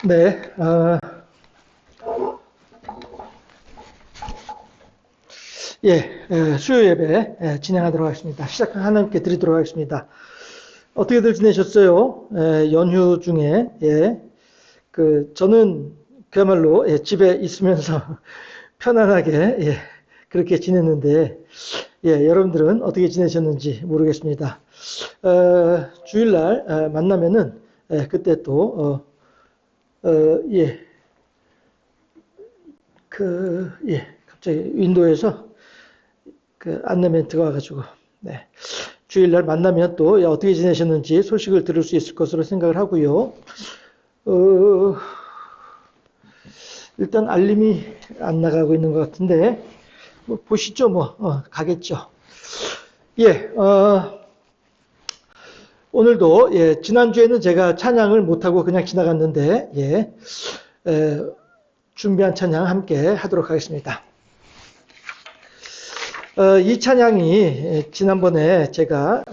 네, 수요 예배 진행하도록 하겠습니다. 시작 하나님께 드리도록 하겠습니다. 어떻게들 지내셨어요? 연휴 중에 저는 그야말로 집에 있으면서 편안하게 그렇게 지냈는데 여러분들은 어떻게 지내셨는지 모르겠습니다. 주일날 만나면은 그때 또 갑자기 윈도에서 그 안내 멘트가 와가지고, 주일날 만나면 또 어떻게 지내셨는지 소식을 들을 수 있을 것으로 생각을 하고요. 일단 알림이 안 나가고 있는 것 같은데, 보시죠, 가겠죠. 오늘도, 지난주에는 제가 찬양을 못하고 그냥 지나갔는데, 준비한 찬양 함께 하도록 하겠습니다. 이 찬양이 지난번에 제가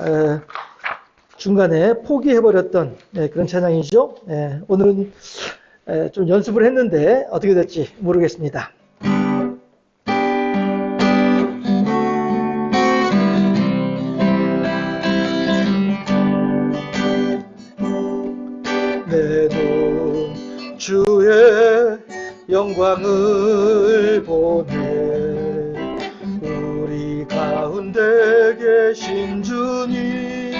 중간에 포기해버렸던 그런 찬양이죠. 오늘은 좀 연습을 했는데 어떻게 될지 모르겠습니다. 내 눈 주의 영광을 보네. 가운데 계신 주님,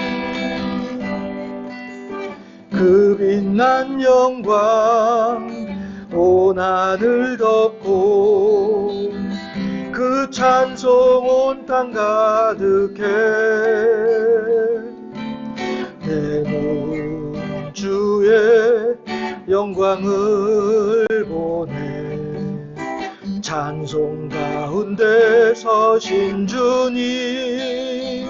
그 빛난 영광 온 하늘 덮고 그 찬송 온 땅 가득해. 내 눈 주의 영광을 보네. 찬송 가운데 서신 주님,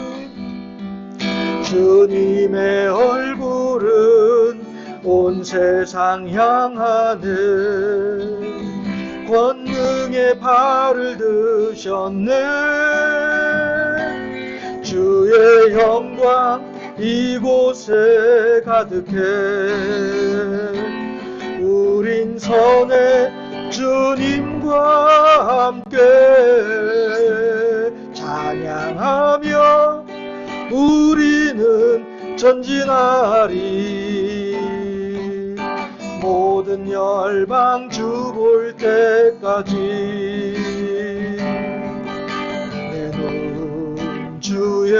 주님의 얼굴은 온 세상 향하네. 권능의 발을 드셨네. 주의 영광 이곳에 가득해. 우린 선해 주님과 함께 찬양하며 우리는 전진하리. 모든 열방 주 볼 때까지. 내 눈 주의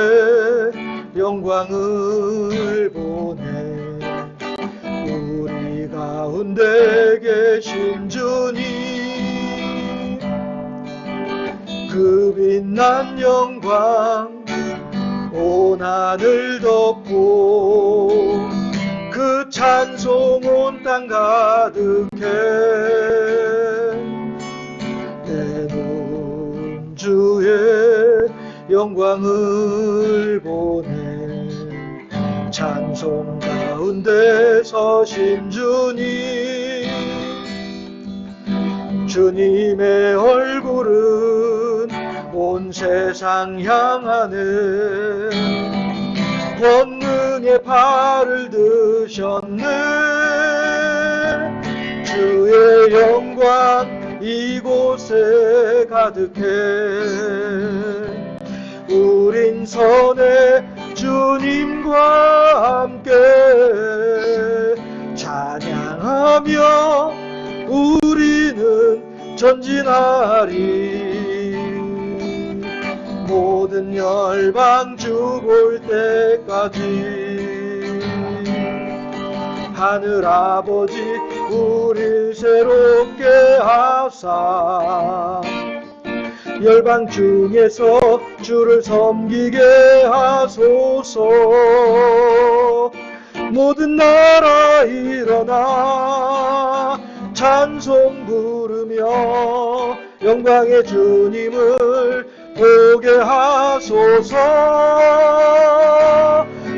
영광을 보네. 우리 가운데 계신 주님, 그 빛난 영광 온 하늘 덮고 그 찬송 온 땅 가득해. 내 눈 주의 영광을 보네. 찬송 가운데 서신 주님, 주님의 얼굴은 온 세상 향하네. 권능의 발을 드셨네. 주의 영광 이곳에 가득해. 우린 선해 주님과 함께 찬양하며 우리는 전진하리. 모든 열방 주 볼 때까지. 하늘 아버지 우릴 새롭게 하사 열방 중에서 주를 섬기게 하소서. 모든 나라 일어나 찬송 부르며 영광의 주님을 보게 하소서.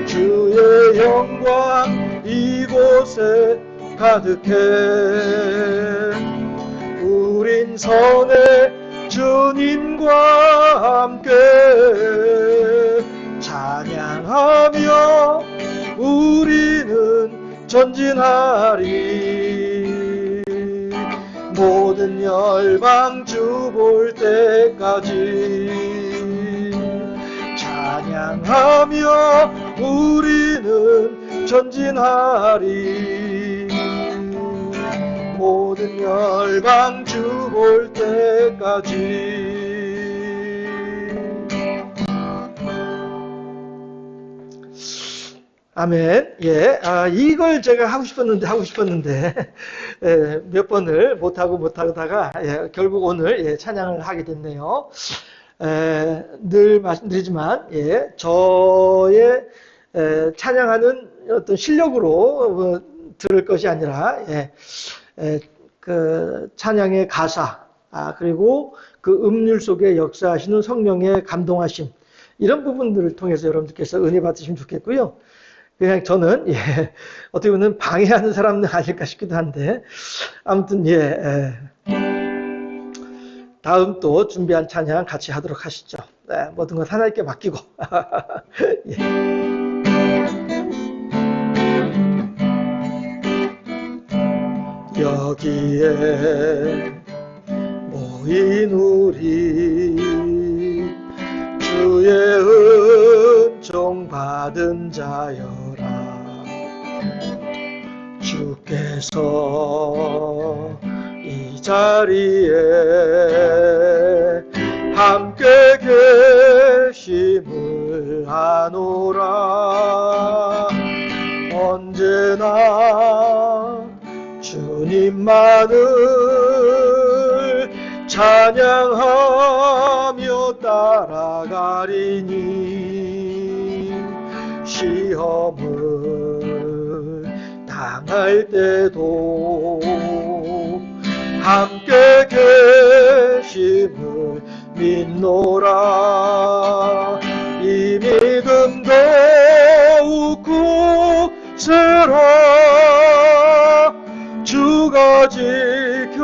주의 영광 이곳에 가득해. 우린 선해 주님과 함께 찬양하며 우리는 전진하리. 열방 주 볼 때까지 찬양하며 우리는 전진하리. 모든 열방 주 볼 때까지. 아멘. 예, 이걸 제가 하고 싶었는데 몇 번을 못하다가 결국 오늘 찬양을 하게 됐네요. 늘 말씀드리지만 저의 찬양하는 어떤 실력으로 들을 것이 아니라 그 찬양의 가사, 그리고 그 음률 속에 역사하시는 성령의 감동하심, 이런 부분들을 통해서 여러분들께서 은혜 받으시면 좋겠고요. 그냥 저는 어떻게 보면 방해하는 사람은 아닐까 싶기도 한데, 아무튼 다음 또 준비한 찬양 같이 하도록 하시죠. 모든 것 하나님께 맡기고. 여기에 모인 우리 주의 은총 받은 자여라. 주께서 이 자리에 함께 계심을 아노라. 언제나 주님만을 찬양하며 따라가리니 시험을 당할 때도 함께 계심을 믿노라. 이 믿음 더욱 굳세라. 주가 지켜주신다.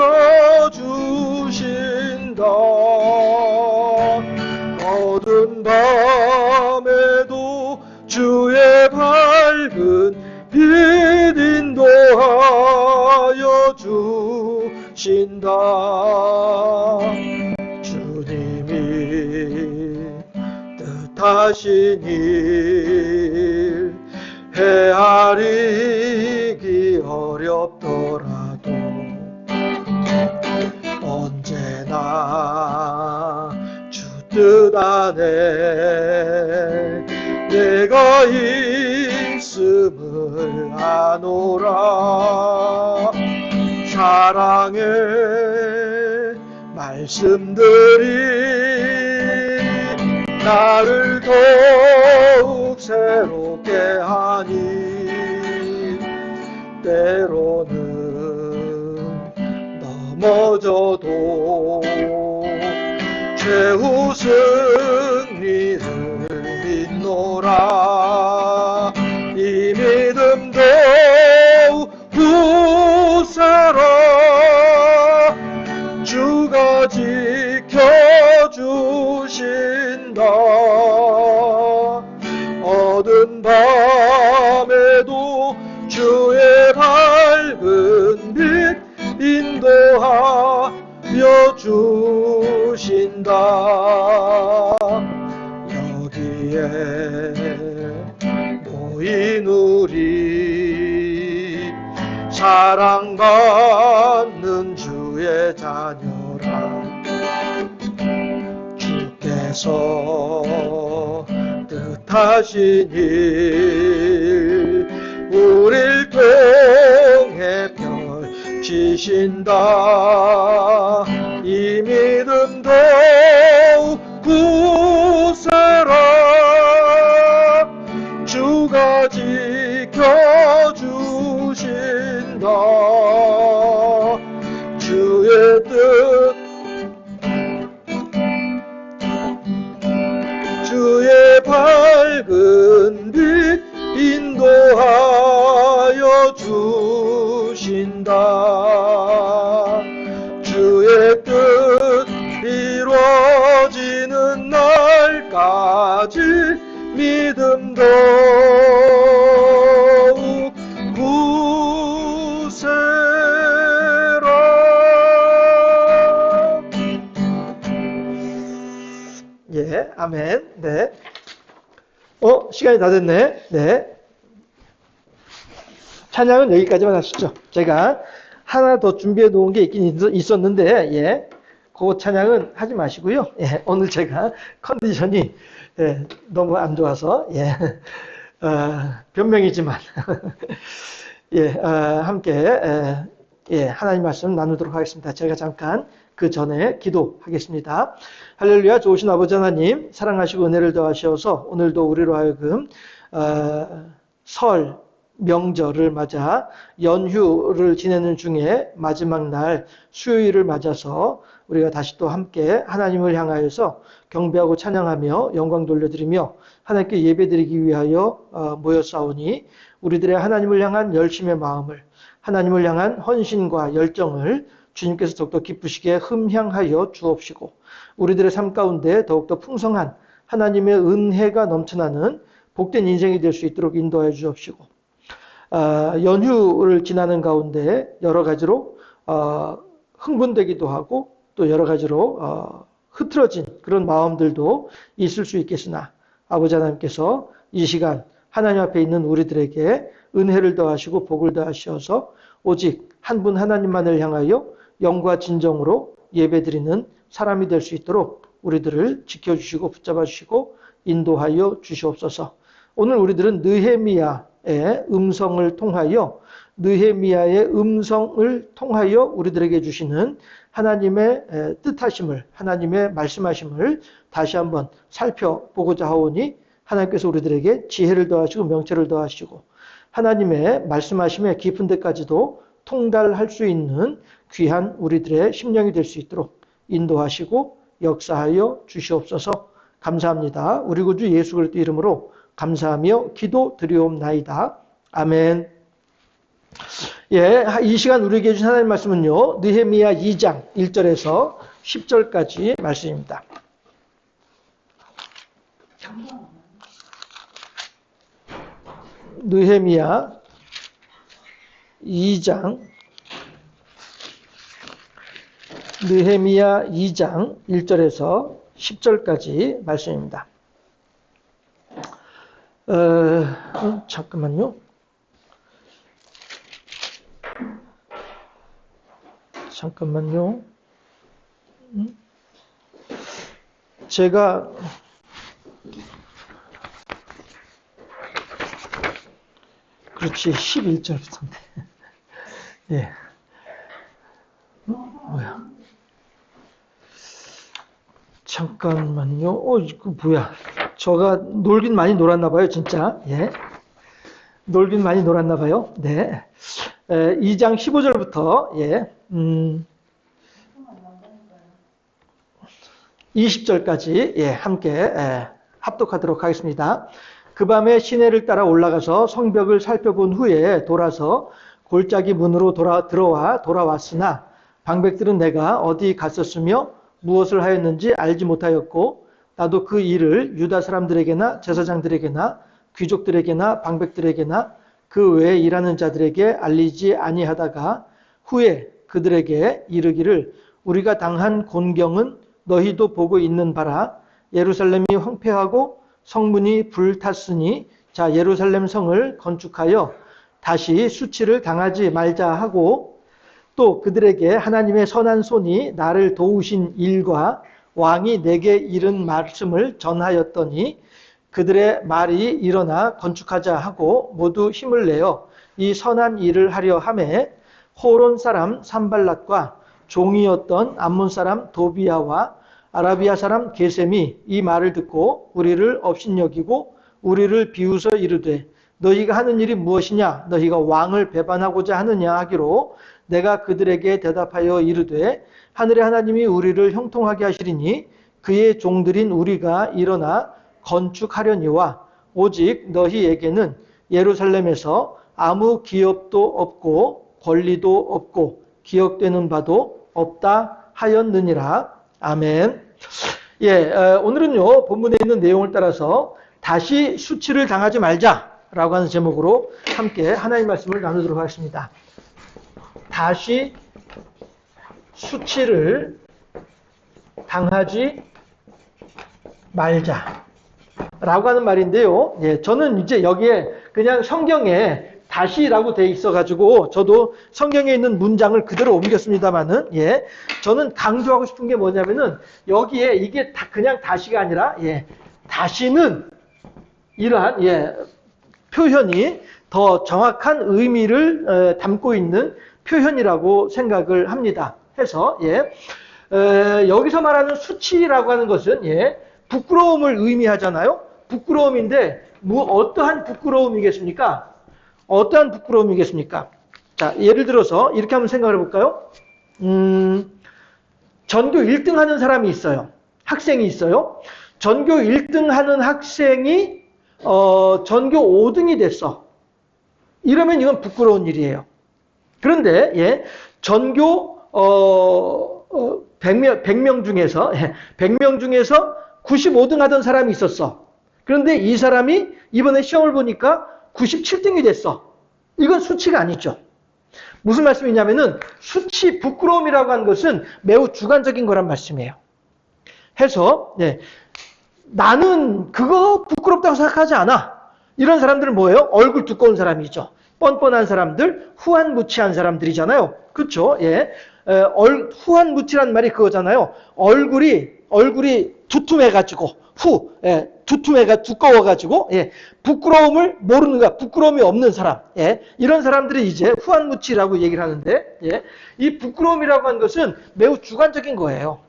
어두운 밤에도 주의 밝은 빛 인도하여 주신다. 주님이 뜻하신 일 헤아리기 어렵더라도 언제나 주 뜻 안에 내가 있음을 아노라. 사랑의 말씀들이 나를 더욱 새롭게 하니 때로는 넘어져도 최후 승리를 믿노라. 이 믿음 더욱 굳세라. 주가 지켜주신다. 어두운 밤에도 주의 밝은 빛 인도하여 주신다. 여기에 모인 우리 사랑받는 주의 자녀라. 주께서 뜻하신 일 우릴 통해 펼치신다. 이 믿음 더욱 굳세라. 주가 지켜주신다. 주의 뜻 주의 밝은 빛 인도하여 주신다. 주의 뜻 이루어지는 날까지 믿음 더욱 굳세라. 예, 아멘. 네. 시간이 다 됐네. 네. 찬양은 여기까지만 하시죠. 제가 하나 더 준비해 놓은 게 있긴 있었는데, 예. 그 찬양은 하지 마시고요. 예. 오늘 제가 컨디션이 예, 너무 안 좋아서, 예. 변명이지만, 예, 함께, 예, 하나님 말씀 나누도록 하겠습니다. 제가 잠깐 그 전에 기도하겠습니다. 할렐루야, 좋으신 아버지 하나님, 사랑하시고 은혜를 더하셔서 오늘도 우리로 하여금, 설, 명절을 맞아 연휴를 지내는 중에 마지막 날 수요일을 맞아서 우리가 다시 또 함께 하나님을 향하여서 경배하고 찬양하며 영광 돌려드리며 하나님께 예배드리기 위하여 모였사오니 우리들의 하나님을 향한 열심의 마음을 하나님을 향한 헌신과 열정을 주님께서 더욱더 기쁘시게 흠향하여 주옵시고 우리들의 삶 가운데 더욱더 풍성한 하나님의 은혜가 넘쳐나는 복된 인생이 될 수 있도록 인도하여 주옵시고 연휴를 지나는 가운데 여러 가지로 흥분되기도 하고 또 여러 가지로 흐트러진 그런 마음들도 있을 수 있겠으나 아버지 하나님께서 이 시간 하나님 앞에 있는 우리들에게 은혜를 더하시고 복을 더하셔서 오직 한 분 하나님만을 향하여 영과 진정으로 예배드리는 사람이 될 수 있도록 우리들을 지켜주시고 붙잡아 주시고 인도하여 주시옵소서. 오늘 우리들은 느헤미야의 음성을 통하여 우리들에게 주시는 하나님의 뜻하심을 하나님의 말씀하심을 다시 한번 살펴보고자 하오니 하나님께서 우리들에게 지혜를 더하시고 명철을 더하시고 하나님의 말씀하심의 깊은 데까지도 통달할 수 있는 귀한 우리들의 심령이 될 수 있도록 인도하시고 역사하여 주시옵소서. 감사합니다. 우리 구주 예수 그리스도 이름으로 감사하며 기도드리옵나이다. 아멘. 예, 이 시간 우리에게 주신 하나님 말씀은요, 느헤미야 2장 1절에서 10절까지 말씀입니다. 느헤미야 2장 1절에서 10절까지 말씀입니다. 잠깐만요. 제가 그렇지 11절부터인데 예. 뭐야? 잠깐만요. 이거 뭐야? 저가 놀긴 많이 놀았나 봐요, 진짜. 예. 놀긴 많이 놀았나 봐요. 네. 2장 15절부터 예. 20절까지 예, 함께 합독하도록 하겠습니다. 그 밤에 시내를 따라 올라가서 성벽을 살펴본 후에 돌아서 골짜기 문으로 돌아왔으나 방백들은 내가 어디 갔었으며 무엇을 하였는지 알지 못하였고 나도 그 일을 유다 사람들에게나 제사장들에게나 귀족들에게나 방백들에게나 그 외에 일하는 자들에게 알리지 아니하다가 후에 그들에게 이르기를 우리가 당한 곤경은 너희도 보고 있는 바라. 예루살렘이 황폐하고 성문이 불탔으니 자 예루살렘 성을 건축하여 다시 수치를 당하지 말자 하고 또 그들에게 하나님의 선한 손이 나를 도우신 일과 왕이 내게 이른 말씀을 전하였더니 그들의 말이 일어나 건축하자 하고 모두 힘을 내어 이 선한 일을 하려 하매 호론 사람 산발랏과 종이었던 암몬 사람 도비야와 아라비아 사람 게셈이 이 말을 듣고 우리를 업신여기고 우리를 비웃어 이르되 너희가 하는 일이 무엇이냐 너희가 왕을 배반하고자 하느냐 하기로 내가 그들에게 대답하여 이르되 하늘의 하나님이 우리를 형통하게 하시리니 그의 종들인 우리가 일어나 건축하려니와 오직 너희에게는 예루살렘에서 아무 기업도 없고 권리도 없고 기억되는 바도 없다 하였느니라. 아멘. 예, 오늘은요 본문에 있는 내용을 따라서 다시 수치를 당하지 말자라고 하는 제목으로 함께 하나님의 말씀을 나누도록 하겠습니다. 다시 수치를 당하지 말자. 라고 하는 말인데요. 예, 저는 이제 여기에 그냥 성경에 다시라고 돼 있어가지고 저도 성경에 있는 문장을 그대로 옮겼습니다만은, 예, 저는 강조하고 싶은 게 뭐냐면은 여기에 이게 그냥 다시가 아니라, 예, 다시는 이러한, 예, 표현이 더 정확한 의미를 담고 있는 표현이라고 생각을 합니다. 해서, 예, 여기서 말하는 수치라고 하는 것은, 예, 부끄러움을 의미하잖아요. 부끄러움인데 어떠한 부끄러움이겠습니까? 어떠한 부끄러움이겠습니까? 자, 예를 들어서 이렇게 한번 생각을 해볼까요? 전교 1등 하는 사람이 있어요. 학생이 있어요. 전교 1등 하는 학생이 전교 5등이 됐어. 이러면 이건 부끄러운 일이에요. 그런데, 예, 전교 100명 중에서 100명 중에서 95등 하던 사람이 있었어. 그런데 이 사람이 이번에 시험을 보니까 97등이 됐어. 이건 수치가 아니죠. 무슨 말씀이냐면은 수치, 부끄러움이라고 하는 것은 매우 주관적인 거란 말씀이에요. 해서, 네, 나는 그거 부끄럽다고 생각하지 않아. 이런 사람들은 뭐예요? 얼굴 두꺼운 사람이죠. 뻔뻔한 사람들, 후한무치한 사람들이잖아요. 그렇죠? 예. 후한무치란 말이 그거잖아요. 얼굴이 두툼해가지고, 예, 두꺼워가지고, 예, 부끄러움을 모르는 거야. 부끄러움이 없는 사람. 예, 이런 사람들이 이제 후한무치라고 얘기를 하는데, 예, 이 부끄러움이라고 하는 것은 매우 주관적인 거예요.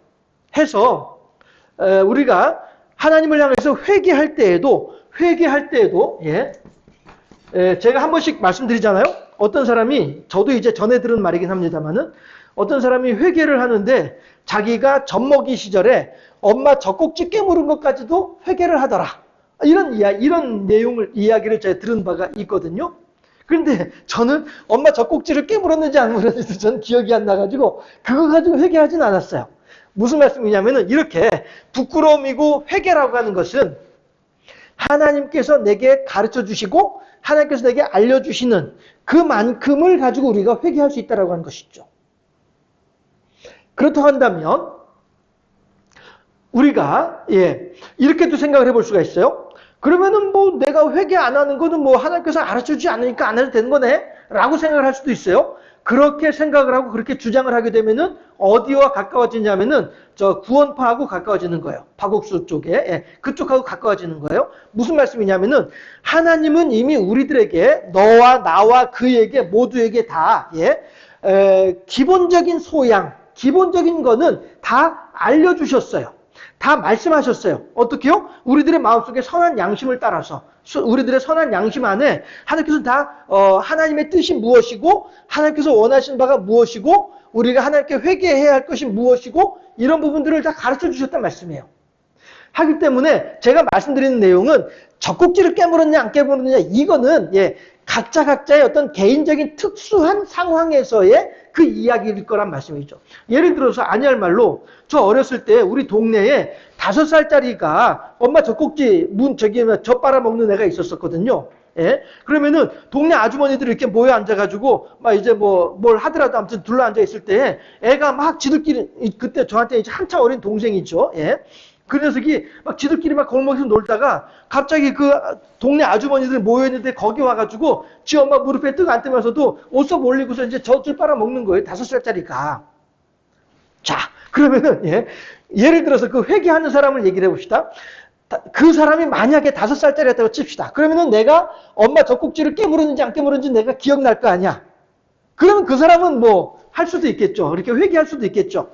해서, 우리가 하나님을 향해서 회개할 때에도, 예, 제가 한 번씩 말씀드리잖아요. 어떤 사람이, 저도 이제 전에 들은 말이긴 합니다만은, 어떤 사람이 회개를 하는데 자기가 젖먹이 시절에 엄마 젖꼭지 깨물은 것까지도 회개를 하더라. 이런 이야기를 제가 들은 바가 있거든요. 그런데 저는 엄마 젖꼭지를 깨물었는지 안 물었는지 저는 기억이 안 나가지고 그거 가지고 회개하진 않았어요. 무슨 말씀이냐면은 이렇게 부끄러움이고 회개라고 하는 것은 하나님께서 내게 가르쳐 주시고 하나님께서 내게 알려주시는 그만큼을 가지고 우리가 회개할 수 있다고 하는 것이죠. 그렇다고 한다면 우리가, 예, 이렇게도 생각을 해볼 수가 있어요. 그러면은 뭐 내가 회개 안 하는 거는 뭐 하나님께서 알려주지 않으니까 안 해도 되는 거네 라고 생각을 할 수도 있어요. 그렇게 생각을 하고 그렇게 주장을 하게 되면은 어디와 가까워지냐면은 저 구원파하고 가까워지는 거예요. 박옥수 쪽에, 예, 그쪽하고 가까워지는 거예요. 무슨 말씀이냐면은 하나님은 이미 우리들에게 너와 나와 그에게 모두에게 다, 예, 기본적인 소양, 기본적인 거는 다 알려주셨어요. 다 말씀하셨어요. 어떻게요? 우리들의 마음속에 선한 양심을 따라서 우리들의 선한 양심 안에 하나님께서 다 하나님의 뜻이 무엇이고 하나님께서 원하시는 바가 무엇이고 우리가 하나님께 회개해야 할 것이 무엇이고 이런 부분들을 다 가르쳐 주셨단 말씀이에요. 하기 때문에 제가 말씀드리는 내용은 젖꼭지를 깨물었냐 안 깨물었냐 이거는, 예, 각자의 어떤 개인적인 특수한 상황에서의 그 이야기일 거란 말씀이죠. 예를 들어서 아니할 말로 저 어렸을 때 우리 동네에 5살짜리가 엄마 젖꼭지 젖 빨아먹는 애가 있었거든요. 예? 그러면은 동네 아주머니들이 이렇게 모여 앉아가지고 막 이제 뭘 하더라도 아무튼 둘러 앉아 있을 때 애가 막 지들끼리, 그때 저한테 이제 한참 어린 동생이죠. 예? 그 녀석이 막 지들끼리 막 골목에서 놀다가 갑자기 그 동네 아주머니들 모여있는데 거기 와가지고 지 엄마 무릎에 뜨고 앉으면서도 옷속 올리고서 이제 젖을 빨아먹는 거예요. 5살짜리가. 자, 그러면은, 예, 예를 들어서 그 회개하는 사람을 얘기를 해봅시다. 그 사람이 만약에 5살짜리였다고 칩시다. 그러면은 내가 엄마 젖꼭지를 깨물었는지 안 깨물었는지 내가 기억날 거 아니야. 그러면 그 사람은 뭐 할 수도 있겠죠. 이렇게 회개할 수도 있겠죠.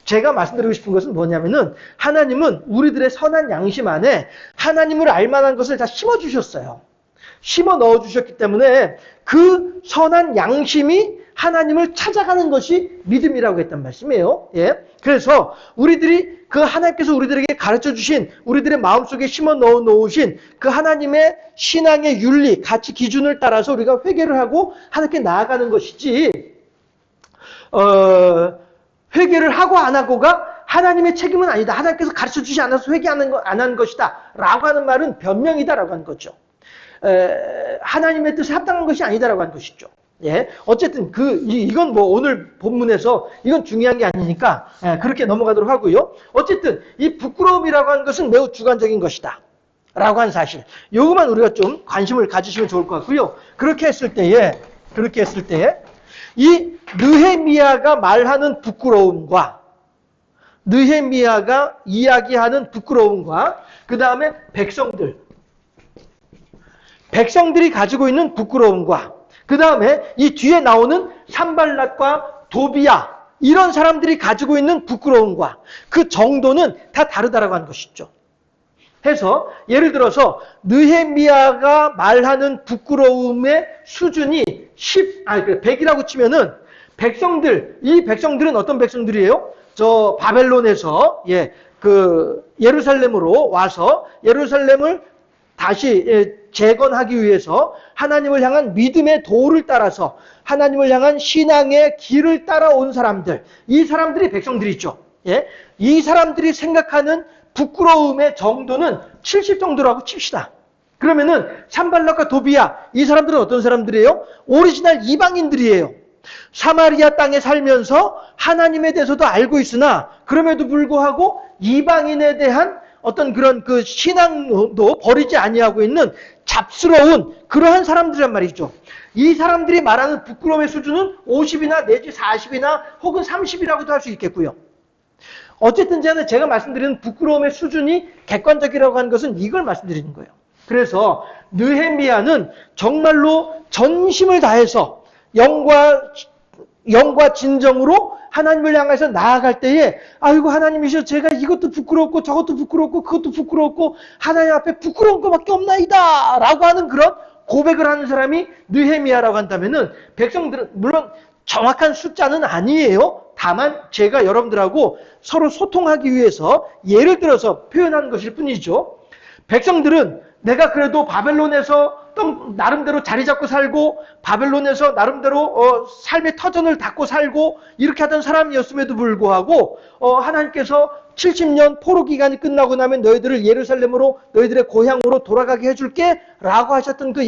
제가 말씀드리고 싶은 것은 뭐냐면은 하나님은 우리들의 선한 양심 안에 하나님을 알 만한 것을 다 심어주셨어요. 심어 넣어주셨기 때문에 그 선한 양심이 하나님을 찾아가는 것이 믿음이라고 했단 말씀이에요. 예. 그래서 우리들이 그 하나님께서 우리들에게 가르쳐 주신 우리들의 마음속에 심어 넣어 놓으신 그 하나님의 신앙의 윤리, 가치 기준을 따라서 우리가 회개를 하고 하나님께 나아가는 것이지 회개를 하고 안 하고가 하나님의 책임은 아니다. 하나님께서 가르쳐 주지 않아서 회개하는 거 안 한 것이다. 라고 하는 말은 변명이다라고 하는 거죠. 하나님의 뜻에 합당한 것이 아니다라고 하는 것이죠. 예, 어쨌든 이건 뭐 오늘 본문에서 이건 중요한 게 아니니까 예, 그렇게 넘어가도록 하고요. 어쨌든 이 부끄러움이라고 하는 것은 매우 주관적인 것이다. 라고 하는 사실. 요것만 우리가 좀 관심을 가지시면 좋을 것 같고요. 그렇게 했을 때에 이 느헤미야가 말하는 부끄러움과 느헤미야가 이야기하는 부끄러움과 그 다음에 백성들이 가지고 있는 부끄러움과 그 다음에 이 뒤에 나오는 산발랏과 도비야 이런 사람들이 가지고 있는 부끄러움과 그 정도는 다 다르다라고 하는 것이죠. 해서 예를 들어서 느헤미야가 말하는 부끄러움의 수준이 100이라고 치면은 이 백성들은 어떤 백성들이에요? 저 바벨론에서 예루살렘으로 와서 예루살렘을 다시 재건하기 위해서 하나님을 향한 믿음의 도를 따라서 하나님을 향한 신앙의 길을 따라온 사람들, 이 사람들이 백성들이죠. 예? 이 사람들이 생각하는 부끄러움의 정도는 70 정도라고 칩시다. 그러면은 산발랏과 도비야 이 사람들은 어떤 사람들이에요? 오리지널 이방인들이에요. 사마리아 땅에 살면서 하나님에 대해서도 알고 있으나 그럼에도 불구하고 이방인에 대한 어떤 그런 그 신앙도 버리지 아니하고 있는 잡스러운 그러한 사람들이란 말이죠. 이 사람들이 말하는 부끄러움의 수준은 50이나 내지 40이나 혹은 30이라고도 할 수 있겠고요. 어쨌든 제가 말씀드리는 부끄러움의 수준이 객관적이라고 하는 것은 이걸 말씀드리는 거예요. 그래서 느헤미야는 정말로 전심을 다해서 영과 진정으로 하나님을 향해서 나아갈 때에 아이고 하나님이셔 제가 이것도 부끄럽고 저것도 부끄럽고 그것도 부끄럽고 하나님 앞에 부끄러운 것밖에 없나이다 라고 하는 그런 고백을 하는 사람이 느헤미야라고 한다면은 백성들은 물론 정확한 숫자는 아니에요. 다만 제가 여러분들하고 서로 소통하기 위해서 예를 들어서 표현하는 것일 뿐이죠. 백성들은 내가 그래도 바벨론에서 나름대로 자리 잡고 살고 바벨론에서 나름대로 삶의 터전을 닦고 살고 이렇게 하던 사람이었음에도 불구하고 하나님께서 70년 포로 기간이 끝나고 나면 너희들을 예루살렘으로 너희들의 고향으로 돌아가게 해줄게 라고 하셨던 그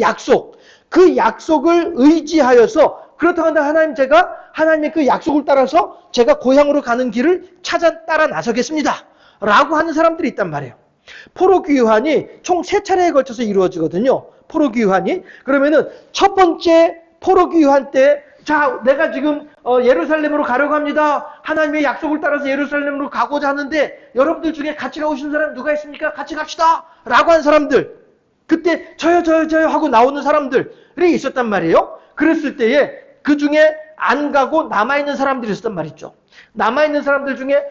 약속을 의지하여서 그렇다고 한다면 하나님의 그 약속을 따라서 제가 고향으로 가는 길을 따라 나서겠습니다 라고 하는 사람들이 있단 말이에요. 포로 귀환이 총 3차례에 걸쳐서 이루어지거든요. 포로 귀환이. 그러면은 첫 번째 포로 귀환 때 자, 내가 지금 예루살렘으로 가려고 합니다. 하나님의 약속을 따라서 예루살렘으로 가고자 하는데 여러분들 중에 같이 가고 싶은 사람 누가 있습니까? 같이 갑시다. 라고 한 사람들. 그때 저요 하고 나오는 사람들이 있었단 말이에요. 그랬을 때에 그 중에 안 가고 남아있는 사람들이 있었단 말이죠. 남아있는 사람들 중에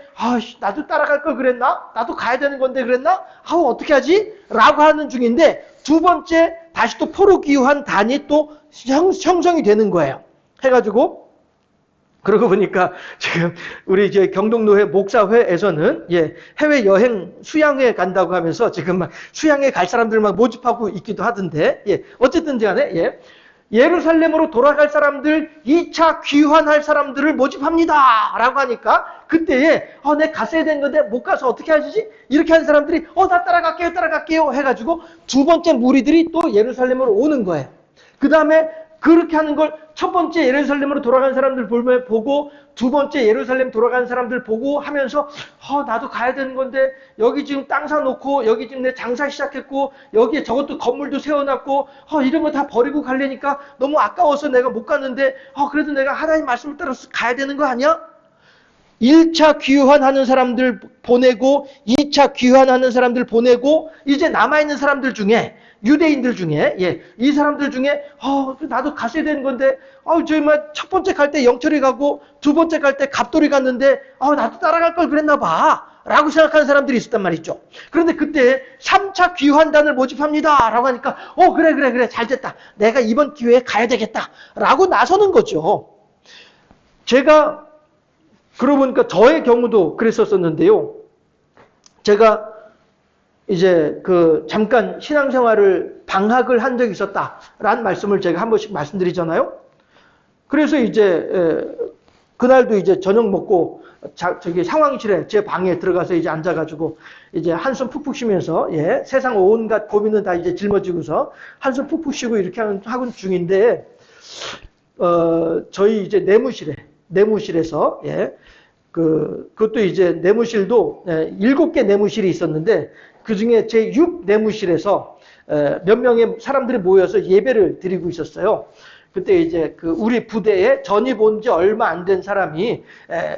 나도 따라갈 걸 그랬나? 나도 가야 되는 건데 그랬나? 어떻게 하지? 라고 하는 중인데 두 번째 다시 또 포로 귀환 단이 또 형성이 되는 거예요. 해가지고 그러고 보니까 지금 우리 이제 경동노회 목사회에서는 해외 여행 수양회 간다고 하면서 지금 막 수양회 갈 사람들 막 모집하고 있기도 하던데 어쨌든 간에 예루살렘으로 돌아갈 사람들 2차 귀환할 사람들을 모집합니다 라고 하니까 그때에 내가 갔어야 되는 건데 못 가서 어떻게 하지? 이렇게 한 사람들이 나 따라갈게요 해가지고 두 번째 무리들이 또 예루살렘으로 오는 거예요. 그 다음에 그렇게 하는 걸 첫 번째 예루살렘으로 돌아간 사람들 보고 두 번째 예루살렘 돌아간 사람들 보고 하면서 나도 가야 되는 건데 여기 지금 땅 사놓고 여기 지금 내 장사 시작했고 여기에 저것도 건물도 세워놨고 이런 거 다 버리고 가려니까 너무 아까워서 내가 못 갔는데 그래도 내가 하나님 말씀을 따라서 가야 되는 거 아니야? 1차 귀환하는 사람들 보내고 2차 귀환하는 사람들 보내고 이제 남아있는 사람들 중에 유대인들 중에 이 사람들 중에 나도 갔어야 되는 건데 첫 번째 갈 때 영철이 가고 두 번째 갈 때 갑돌이 갔는데 나도 따라갈 걸 그랬나 봐 라고 생각하는 사람들이 있었단 말이죠. 그런데 그때 3차 귀환단을 모집합니다 라고 하니까 그래 잘됐다 내가 이번 기회에 가야 되겠다 라고 나서는 거죠. 제가 그러고 보니까 저의 경우도 그랬었는데요. 제가 이제 잠깐 신앙생활을 방학을 한 적이 있었다라는 말씀을 제가 한 번씩 말씀드리잖아요. 그래서 이제 그날도 이제 저녁 먹고 저기 상황실에 제 방에 들어가서 이제 앉아가지고 이제 한숨 푹푹 쉬면서 세상 온갖 고민은 다 이제 짊어지고서 한숨 푹푹 쉬고 이렇게 하고 중인데 저희 이제 내무실에서, 예, 그것도 이제 내무실도 7개 내무실이 있었는데, 그 중에 제 6 내무실에서 몇 명의 사람들이 모여서 예배를 드리고 있었어요. 그때 이제 우리 부대에 전입 온 지 얼마 안 된 사람이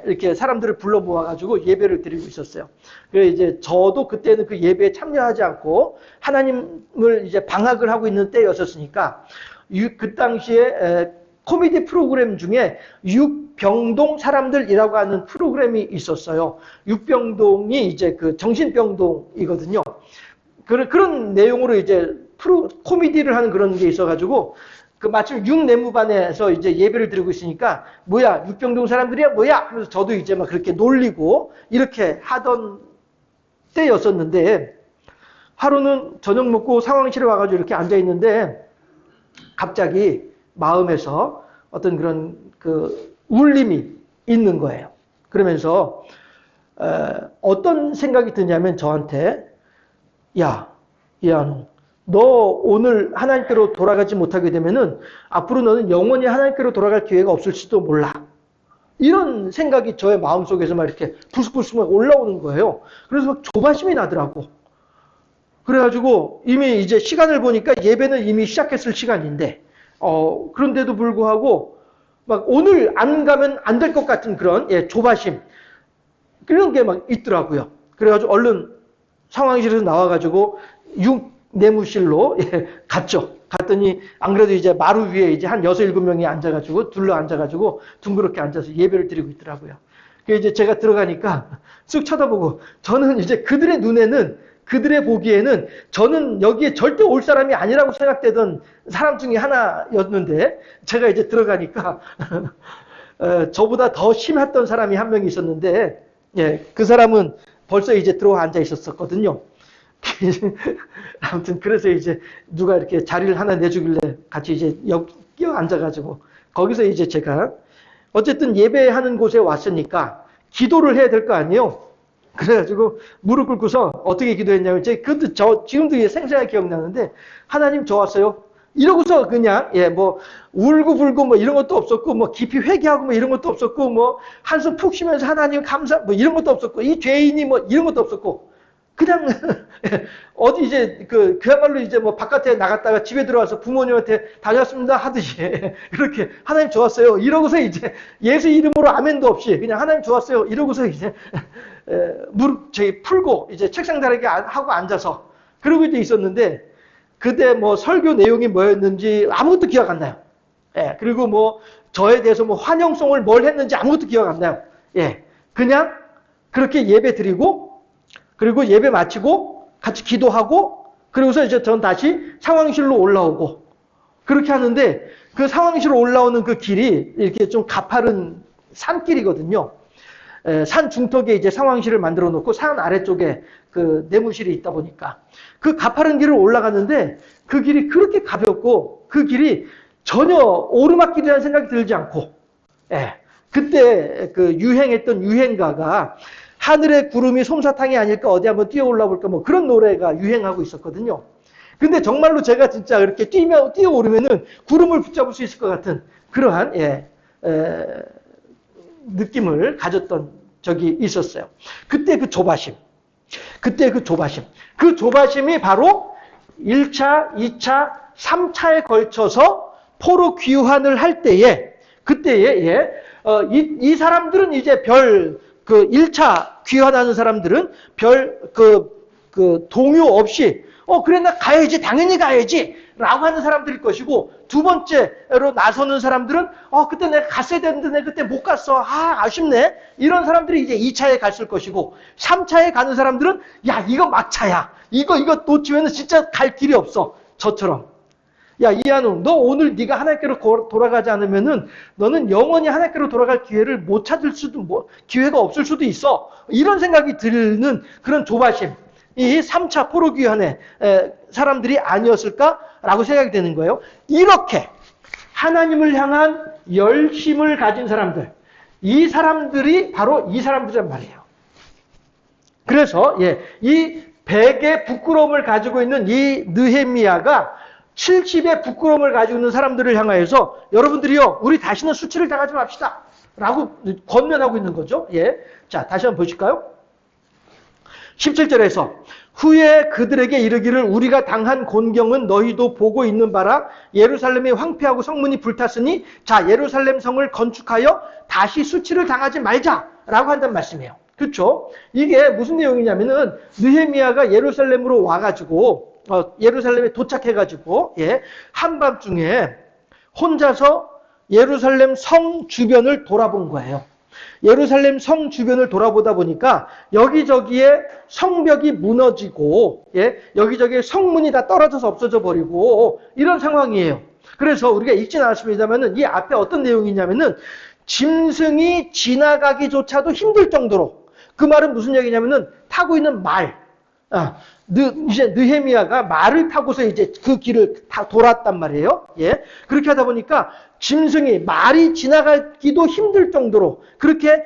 이렇게 사람들을 불러 모아가지고 예배를 드리고 있었어요. 그래서 이제 저도 그때는 그 예배에 참여하지 않고 하나님을 이제 방학을 하고 있는 때였었으니까 그 당시에 코미디 프로그램 중에 육병동 사람들이라고 하는 프로그램이 있었어요. 육병동이 이제 그 정신병동이거든요. 그런 내용으로 이제 코미디를 하는 그런 게 있어가지고 마침 육내무반에서 이제 예배를 드리고 있으니까 뭐야 육병동 사람들이야 뭐야 하면서 저도 이제 막 그렇게 놀리고 이렇게 하던 때였었는데 하루는 저녁 먹고 상황실에 와가지고 이렇게 앉아 있는데 갑자기 마음에서 어떤 그런 울림이 있는 거예요. 그러면서 어떤 생각이 드냐면 저한테 야 너 오늘 하나님께로 돌아가지 못하게 되면은 앞으로 너는 영원히 하나님께로 돌아갈 기회가 없을지도 몰라. 이런 생각이 저의 마음속에서 막 이렇게 불쑥불쑥 올라오는 거예요. 그래서 막 조바심이 나더라고. 그래가지고 이미 이제 시간을 보니까 예배는 이미 시작했을 시간인데 그런데도 불구하고 막 오늘 안 가면 안 될 것 같은 그런 조바심 그런 게 막 있더라고요. 그래가지고 얼른 상황실에서 나와가지고 내무실로 갔죠. 갔더니 안 그래도 이제 마루 위에 이제 한 6, 7명이 앉아가지고 둘러 앉아가지고 둥그렇게 앉아서 예배를 드리고 있더라고요. 그래서 이제 제가 들어가니까 쑥 쳐다보고 저는 이제 그들의 보기에는 저는 여기에 절대 올 사람이 아니라고 생각되던 사람 중에 하나였는데 제가 이제 들어가니까 저보다 더 심했던 사람이 한 명이 있었는데 그 사람은 벌써 이제 들어와 앉아 있었거든요. 아무튼 그래서 이제 누가 이렇게 자리를 하나 내주길래 같이 이제 끼어 앉아가지고 거기서 이제 제가 어쨌든 예배하는 곳에 왔으니까 기도를 해야 될 거 아니에요. 그래가지고 무릎 꿇고서 어떻게 기도했냐면 지금도 생생하게 기억나는데 하나님 저 왔어요. 이러고서 그냥 뭐 울고불고 뭐 이런 것도 없었고 뭐 깊이 회개하고 뭐 이런 것도 없었고 뭐 한숨 푹 쉬면서 하나님 감사 뭐 이런 것도 없었고 이 죄인이 뭐 이런 것도 없었고 그냥 어디 이제 그야말로 이제 뭐 바깥에 나갔다가 집에 들어와서 부모님한테 다녔습니다 하듯이 그렇게 하나님 좋았어요 이러고서 이제 예수 이름으로 아멘도 없이 그냥 하나님 좋았어요 이러고서 이제 무릎 풀고 이제 책상 다리게 하고 앉아서 그러고 이제 있었는데 그때 뭐 설교 내용이 뭐였는지 아무것도 기억 안 나요. 그리고 뭐 저에 대해서 뭐 환영송을 뭘 했는지 아무것도 기억 안 나요. 그냥 그렇게 예배 드리고 그리고 예배 마치고 같이 기도하고 그러고서 이제 전 다시 상황실로 올라오고 그렇게 하는데 그 상황실로 올라오는 그 길이 이렇게 좀 가파른 산길이거든요. 산 중턱에 이제 상황실을 만들어 놓고 산 아래쪽에 그 내무실이 있다 보니까 그 가파른 길을 올라가는데 그 길이 그렇게 가볍고 그 길이 전혀 오르막길이라는 생각이 들지 않고 그때 그 유행했던 유행가가 하늘의 구름이 솜사탕이 아닐까 어디 한번 뛰어 올라볼까 뭐 그런 노래가 유행하고 있었거든요. 근데 정말로 제가 진짜 이렇게 뛰어 오르면은 구름을 붙잡을 수 있을 것 같은 그러한 느낌을 가졌던 적이 있었어요. 그때 그 조바심이 바로 1차, 2차, 3차에 걸쳐서 포로 귀환을 할 때에 그때에 이 사람들은 이제 별 1차 귀환하는 사람들은 별 동요 없이 그래 나 가야지 당연히 가야지 라고 하는 사람들일 것이고 두 번째로 나서는 사람들은 그때 내가 갔어야 되는데 내가 그때 못 갔어 아쉽네 이런 사람들이 이제 2차에 갔을 것이고 3차에 가는 사람들은 야 이거 막차야 이거 놓치면 진짜 갈 길이 없어 저처럼 야 이한웅 너 오늘 네가 하나님께로 돌아가지 않으면은 너는 영원히 하나님께로 돌아갈 기회를 못 찾을 수도 기회가 없을 수도 있어 이런 생각이 드는 그런 조바심 이 3차 포로 귀환의 사람들이 아니었을까라고 생각이 되는 거예요. 이렇게 하나님을 향한 열심을 가진 사람들 이 사람들이 바로 이 사람들이란 말이에요. 그래서 이 백의 부끄러움을 가지고 있는 이 느헤미야가 70의 부끄러움을 가지고 있는 사람들을 향하여서 여러분들이요, 우리 다시는 수치를 당하지 맙시다. 라고 권면하고 있는 거죠. 예. 자, 다시 한번 보실까요? 17절에서 후에 그들에게 이르기를 우리가 당한 곤경은 너희도 보고 있는 바라 예루살렘이 황폐하고 성문이 불탔으니 자 예루살렘 성을 건축하여 다시 수치를 당하지 말자라고 한다는 말씀이에요. 그렇죠? 이게 무슨 내용이냐면은 느헤미야가 예루살렘으로 와가지고 예루살렘에 도착해가지고 예, 한밤중에 혼자서 예루살렘 성 주변을 돌아본 거예요. 예루살렘 성 주변을 돌아보다 보니까 여기저기에 성벽이 무너지고 예, 여기저기에 성문이 다 떨어져서 없어져 버리고 이런 상황이에요. 그래서 우리가 읽진 않았습니다만은 이 앞에 어떤 내용이냐면은 짐승이 지나가기조차도 힘들 정도로 그 말은 무슨 얘기냐면은 타고 있는 말 이제 느헤미야가 말을 타고서 이제 그 길을 다 돌았단 말이에요. 예. 그렇게 하다 보니까 짐승이 말이 지나가기도 힘들 정도로 그렇게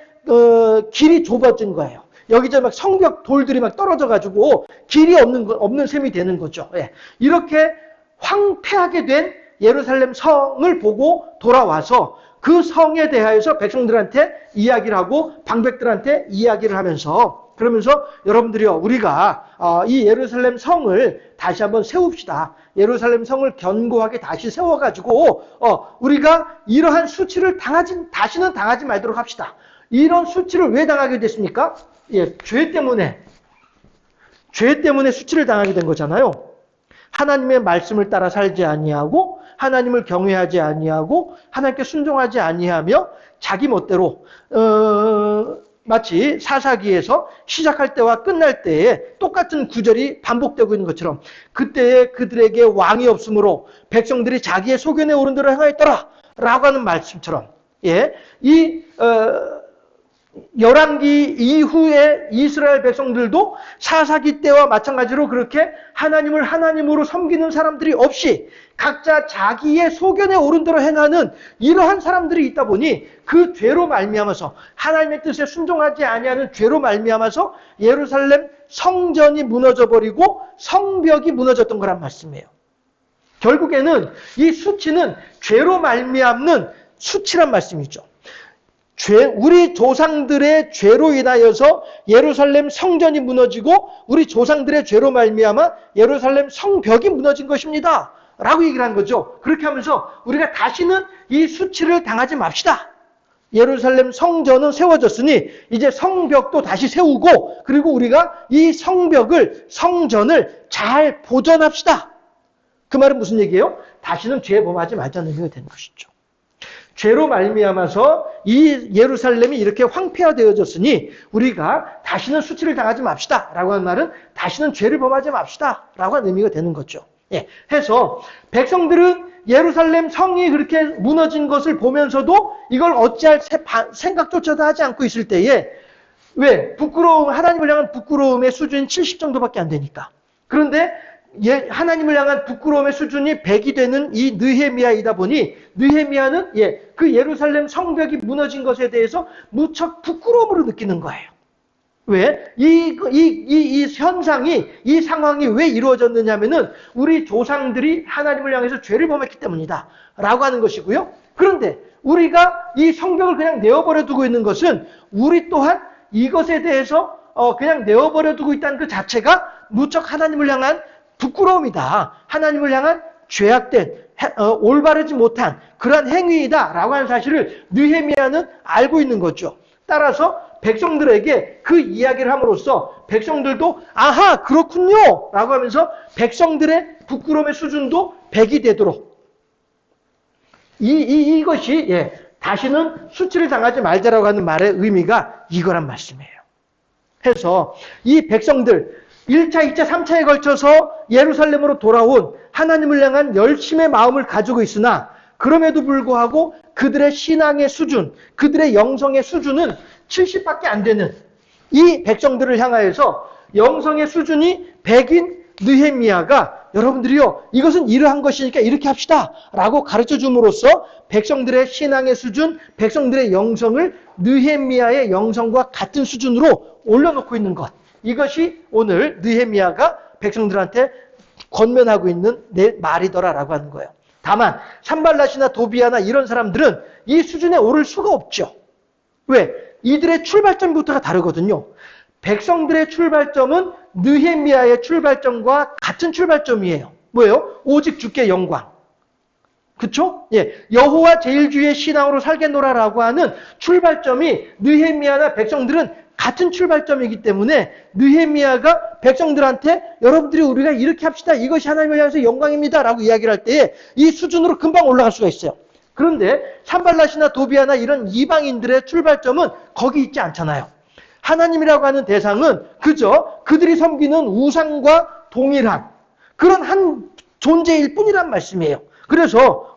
길이 좁아진 거예요. 여기저기 막 성벽 돌들이 막 떨어져가지고 길이 없는 셈이 되는 거죠. 예. 이렇게 황폐하게 된 예루살렘 성을 보고 돌아와서 그 성에 대하여서 백성들한테 이야기를 하고 방백들한테 이야기를 하면서 그러면서 여러분들이요 우리가 이 예루살렘 성을 다시 한번 세웁시다. 예루살렘 성을 견고하게 다시 세워가지고 우리가 이러한 수치를 다시는 당하지 말도록 합시다. 이런 수치를 왜 당하게 됐습니까? 예, 죄 때문에 수치를 당하게 된 거잖아요. 하나님의 말씀을 따라 살지 아니하고 하나님을 경외하지 아니하고 하나님께 순종하지 아니하며 자기 멋대로 마치 사사기에서 시작할 때와 끝날 때에 똑같은 구절이 반복되고 있는 것처럼 그때에 그들에게 왕이 없으므로 백성들이 자기의 소견에 오른 대로 행하였더라 라고 하는 말씀처럼 예, 이 열왕기 이후에 이스라엘 백성들도 사사기 때와 마찬가지로 그렇게 하나님을 하나님으로 섬기는 사람들이 없이 각자 자기의 소견에 오른 대로 행하는 이러한 사람들이 있다 보니 그 죄로 말미암아서 하나님의 뜻에 순종하지 아니하는 죄로 말미암아서 예루살렘 성전이 무너져 버리고 성벽이 무너졌던 거란 말씀이에요. 결국에는 이 수치는 죄로 말미암는 수치란 말씀이죠. 우리 조상들의 죄로 인하여서 예루살렘 성전이 무너지고 우리 조상들의 죄로 말미암아 예루살렘 성벽이 무너진 것입니다. 라고 얘기를 한 거죠. 그렇게 하면서 우리가 다시는 이 수치를 당하지 맙시다. 예루살렘 성전은 세워졌으니 이제 성벽도 다시 세우고 그리고 우리가 이 성전을 잘 보존합시다. 그 말은 무슨 얘기예요? 다시는 죄 범하지 말자는 의미가 되는 것이죠. 죄로 말미암아서 이 예루살렘이 이렇게 황폐화되어졌으니 우리가 다시는 수치를 당하지 맙시다 라고 하는 말은 다시는 죄를 범하지 맙시다 라고 하는 의미가 되는 거죠. 예, 해서 백성들은 예루살렘 성이 그렇게 무너진 것을 보면서도 이걸 어찌할 생각조차도 하지 않고 있을 때에 왜? 하나님을 향한 부끄러움의 수준이 70 정도밖에 안 되니까. 그런데 하나님을 향한 부끄러움의 수준이 100이 되는 이 느헤미야이다 보니 느헤미야는 그 예루살렘 성벽이 무너진 것에 대해서 무척 부끄러움으로 느끼는 거예요. 왜? 이 현상이, 이 상황이 왜 이루어졌느냐면은 우리 조상들이 하나님을 향해서 죄를 범했기 때문이다. 라고 하는 것이고요. 그런데 우리가 이 성벽을 그냥 내어버려 두고 있는 것은 우리 또한 이것에 대해서 그냥 내어버려 두고 있다는 그 자체가 무척 하나님을 향한 부끄러움이다. 하나님을 향한 죄악된 올바르지 못한 그러한 행위이다 라고 하는 사실을 느헤미야는 알고 있는 거죠. 따라서 백성들에게 그 이야기를 함으로써 백성들도 아하 그렇군요 라고 하면서 백성들의 부끄러움의 수준도 100이 되도록 이것이 다시는 수치를 당하지 말자라고 하는 말의 의미가 이거란 말씀이에요. 해서 이 백성들 1차, 2차, 3차에 걸쳐서 예루살렘으로 돌아온 하나님을 향한 열심의 마음을 가지고 있으나 그럼에도 불구하고 그들의 신앙의 수준, 그들의 영성의 수준은 70밖에 안 되는 이 백성들을 향하여서 영성의 수준이 100인 느헤미야가 여러분들이요 이것은 이러한 것이니까 이렇게 합시다 라고 가르쳐 줌으로써 백성들의 신앙의 수준, 백성들의 영성을 느헤미야의 영성과 같은 수준으로 올려놓고 있는 것, 이것이 오늘 느헤미야가 백성들한테 권면하고 있는 내 말이더라라고 하는 거예요. 다만 산발랏이나 도비아나 이런 사람들은 이 수준에 오를 수가 없죠. 왜? 이들의 출발점부터가 다르거든요. 백성들의 출발점은 느헤미야의 출발점과 같은 출발점이에요. 뭐예요? 오직 주께 영광. 그쵸? 예. 여호와 제일주의 신앙으로 살겠노라라고 하는 출발점이 느헤미야나 백성들은 같은 출발점이기 때문에 느헤미야가 백성들한테 여러분들이 우리가 이렇게 합시다. 이것이 하나님을 향해서 영광입니다. 라고 이야기를 할 때에 이 수준으로 금방 올라갈 수가 있어요. 그런데 산발랏이나 도비아나 이런 이방인들의 출발점은 거기 있지 않잖아요. 하나님이라고 하는 대상은 그저 그들이 섬기는 우상과 동일한 그런 한 존재일 뿐이란 말씀이에요. 그래서